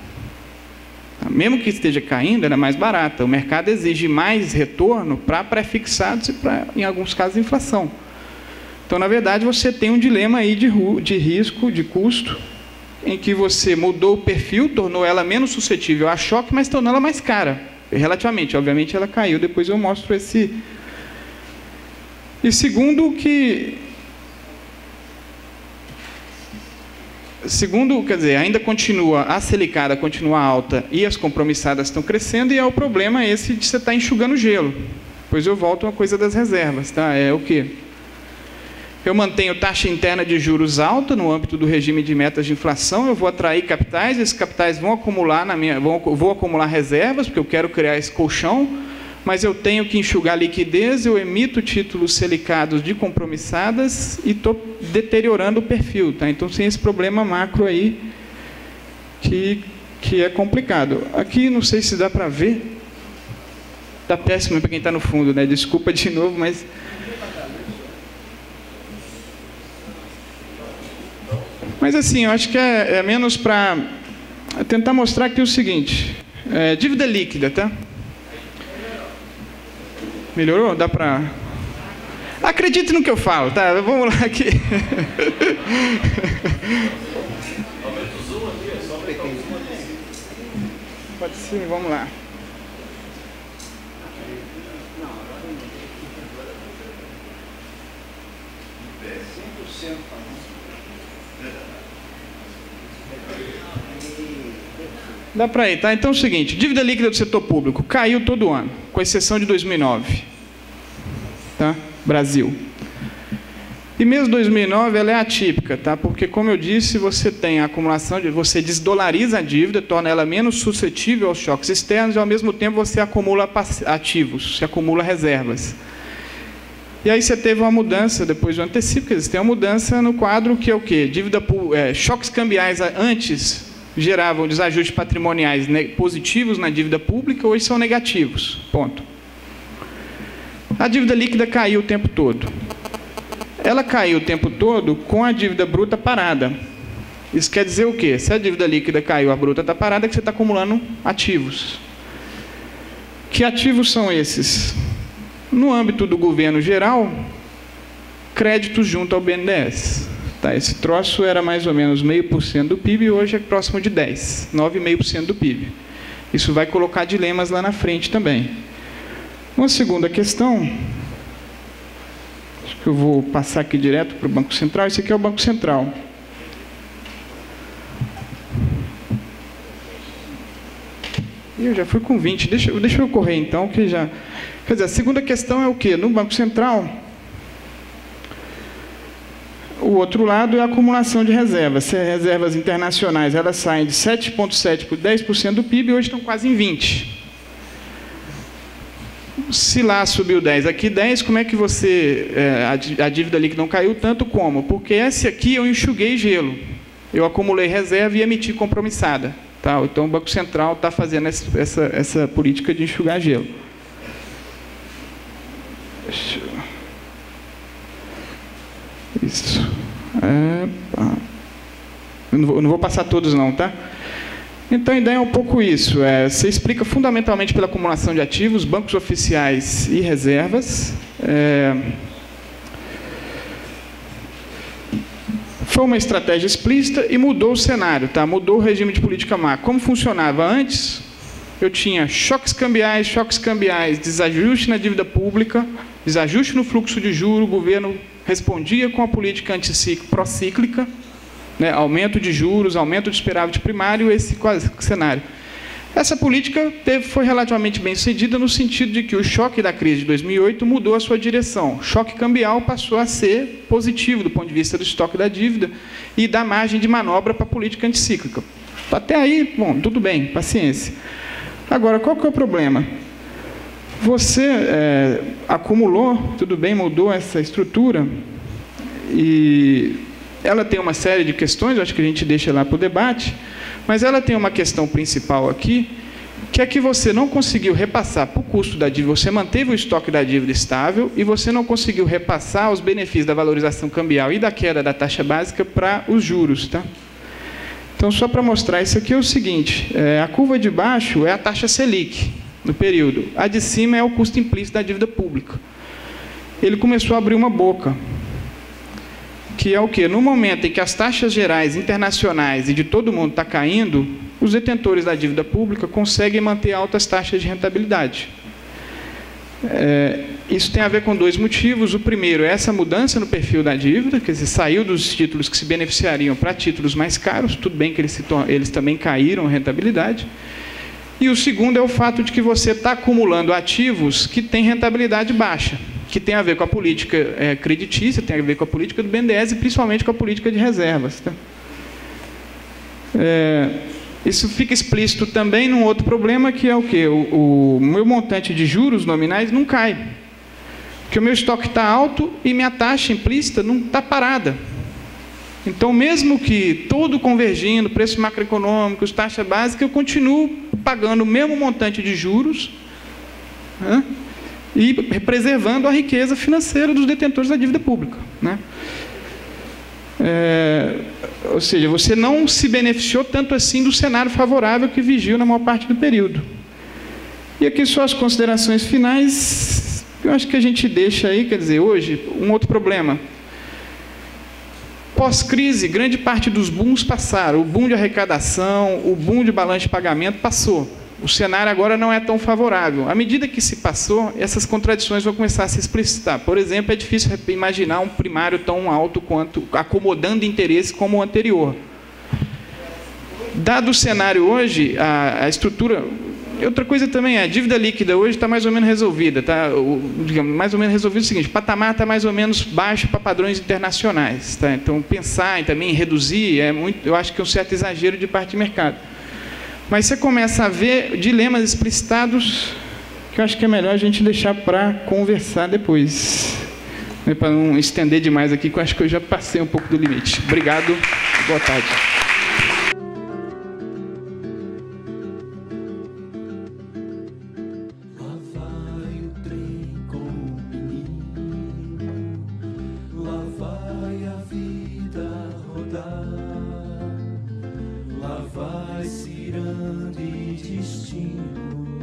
Mesmo que esteja caindo, ela é mais barata. O mercado exige mais retorno para pré-fixados e, em alguns casos, inflação. Então, na verdade, você tem um dilema aí de risco, de custo, em que você mudou o perfil, tornou ela menos suscetível a choque, mas tornou ela mais cara, relativamente. Obviamente, ela caiu, depois eu mostro esse... E segundo, quer dizer, ainda continua, a selicada continua alta e as compromissadas estão crescendo, e é o problema esse de você estar enxugando gelo. Depois eu volto a uma coisa das reservas, tá? É o quê? Eu mantenho taxa interna de juros alta no âmbito do regime de metas de inflação, eu vou atrair capitais, esses capitais vão acumular vou acumular reservas, porque eu quero criar esse colchão, mas eu tenho que enxugar liquidez, eu emito títulos selicados de compromissadas e estou deteriorando o perfil. Tá? Então, tem esse problema macro aí que é complicado. Aqui, não sei se dá para ver, está péssimo para quem está no fundo, né? Desculpa de novo, mas... Mas assim, eu acho que é menos para tentar mostrar aqui o seguinte, dívida líquida, tá? Melhorou? Dá para... Acredite no que eu falo, tá? Vamos lá aqui. Pode sim, vamos lá. Dá para ir, tá? Então é o seguinte, dívida líquida do setor público caiu todo ano, com exceção de 2009. Tá? Brasil. E mesmo 2009 ela é atípica, tá? Porque, como eu disse, você tem a acumulação, você desdolariza a dívida, torna ela menos suscetível aos choques externos e, ao mesmo tempo, você acumula ativos, você acumula reservas. E aí você teve uma mudança, depois do antecipo, quer dizer, tem uma mudança no quadro que é o quê? Choques cambiais antes geravam desajustes patrimoniais positivos na dívida pública, hoje são negativos, ponto. A dívida líquida caiu o tempo todo. Ela caiu o tempo todo com a dívida bruta parada. Isso quer dizer o quê? Se a dívida líquida caiu, a bruta está parada, é que você está acumulando ativos. Que ativos são esses? No âmbito do governo geral, créditos junto ao BNDES. Tá, esse troço era mais ou menos 0,5% do PIB e hoje é próximo de 10%, 9,5% do PIB. Isso vai colocar dilemas lá na frente também. Uma segunda questão, acho que eu vou passar aqui direto para o Banco Central. Esse aqui é o Banco Central. Eu já fui com 20, deixa eu correr então, que já... Quer dizer, a segunda questão é o quê? No Banco Central, o outro lado é a acumulação de reservas. Se as reservas internacionais elas saem de 7,7% para 10% do PIB, hoje estão quase em 20%. Se lá subiu 10, aqui 10, como é que você... a dívida líquida não caiu tanto como? Porque esse aqui eu enxuguei gelo. Eu acumulei reserva e emiti compromissada. Tá? Então o Banco Central está fazendo essa política de enxugar gelo. Isso. Eu não vou passar todos não, tá? Então a ideia é um pouco isso. Você explica fundamentalmente pela acumulação de ativos, bancos oficiais e reservas. Foi uma estratégia explícita e mudou o cenário, tá? Mudou o regime de política macro. Como funcionava antes? Eu tinha choques cambiais, desajuste na dívida pública, desajuste no fluxo de juros, o governo respondia com a política procíclica, né? Aumento de juros, aumento de superávit primário, esse cenário. Essa política foi relativamente bem sucedida no sentido de que o choque da crise de 2008 mudou a sua direção. O choque cambial passou a ser positivo do ponto de vista do estoque da dívida e da margem de manobra para a política anticíclica. Até aí, bom, tudo bem, paciência. Agora, qual que é o problema? Você acumulou, tudo bem, mudou essa estrutura e ela tem uma série de questões, eu acho que a gente deixa lá para o debate, mas ela tem uma questão principal aqui, que é que você não conseguiu repassar para o custo da dívida, você manteve o estoque da dívida estável e você não conseguiu repassar os benefícios da valorização cambial e da queda da taxa básica para os juros, tá? Então, só para mostrar isso aqui é o seguinte, a curva de baixo é a taxa Selic, no período. A de cima é o custo implícito da dívida pública. Ele começou a abrir uma boca, que é o quê? No momento em que as taxas gerais internacionais e de todo mundo está caindo, os detentores da dívida pública conseguem manter altas taxas de rentabilidade. Isso tem a ver com dois motivos. O primeiro é essa mudança no perfil da dívida, quer dizer, saiu dos títulos que se beneficiariam para títulos mais caros, tudo bem que eles também caíram a rentabilidade. E o segundo é o fato de que você está acumulando ativos que têm rentabilidade baixa, que tem a ver com a política creditícia, tem a ver com a política do BNDES e principalmente com a política de reservas. Tá? Isso fica explícito também num outro problema, que é o quê? O meu montante de juros nominais não cai. Porque o meu estoque está alto e minha taxa implícita não está parada. Então, mesmo que todo convergindo, preços macroeconômicos, taxa básica, eu continuo pagando o mesmo montante de juros, né? E preservando a riqueza financeira dos detentores da dívida pública, né? Ou seja, você não se beneficiou tanto assim do cenário favorável que vigiu na maior parte do período. E aqui só as considerações finais, eu acho que a gente deixa aí, quer dizer, hoje, um outro problema. Pós-crise, grande parte dos booms passaram. O boom de arrecadação, o boom de balanço de pagamento passou. O cenário agora não é tão favorável. À medida que se passou, essas contradições vão começar a se explicitar. Por exemplo, é difícil imaginar um primário tão alto quanto, acomodando interesse como o anterior. Dado o cenário hoje, a estrutura, Outra coisa também é, a dívida líquida hoje está mais ou menos resolvida, tá? Digamos, mais ou menos resolvido é o seguinte, o patamar está mais ou menos baixo para padrões internacionais, tá? Então, pensar em também reduzir eu acho que é um certo exagero de parte do mercado. Mas você começa a ver dilemas explicitados que eu acho que é melhor a gente deixar para conversar depois. Para não estender demais aqui, que eu acho que eu já passei um pouco do limite. Obrigado, boa tarde. Lá vai o trem com o menino, lá vai a vida rodar, lá vai Ciranda e destino.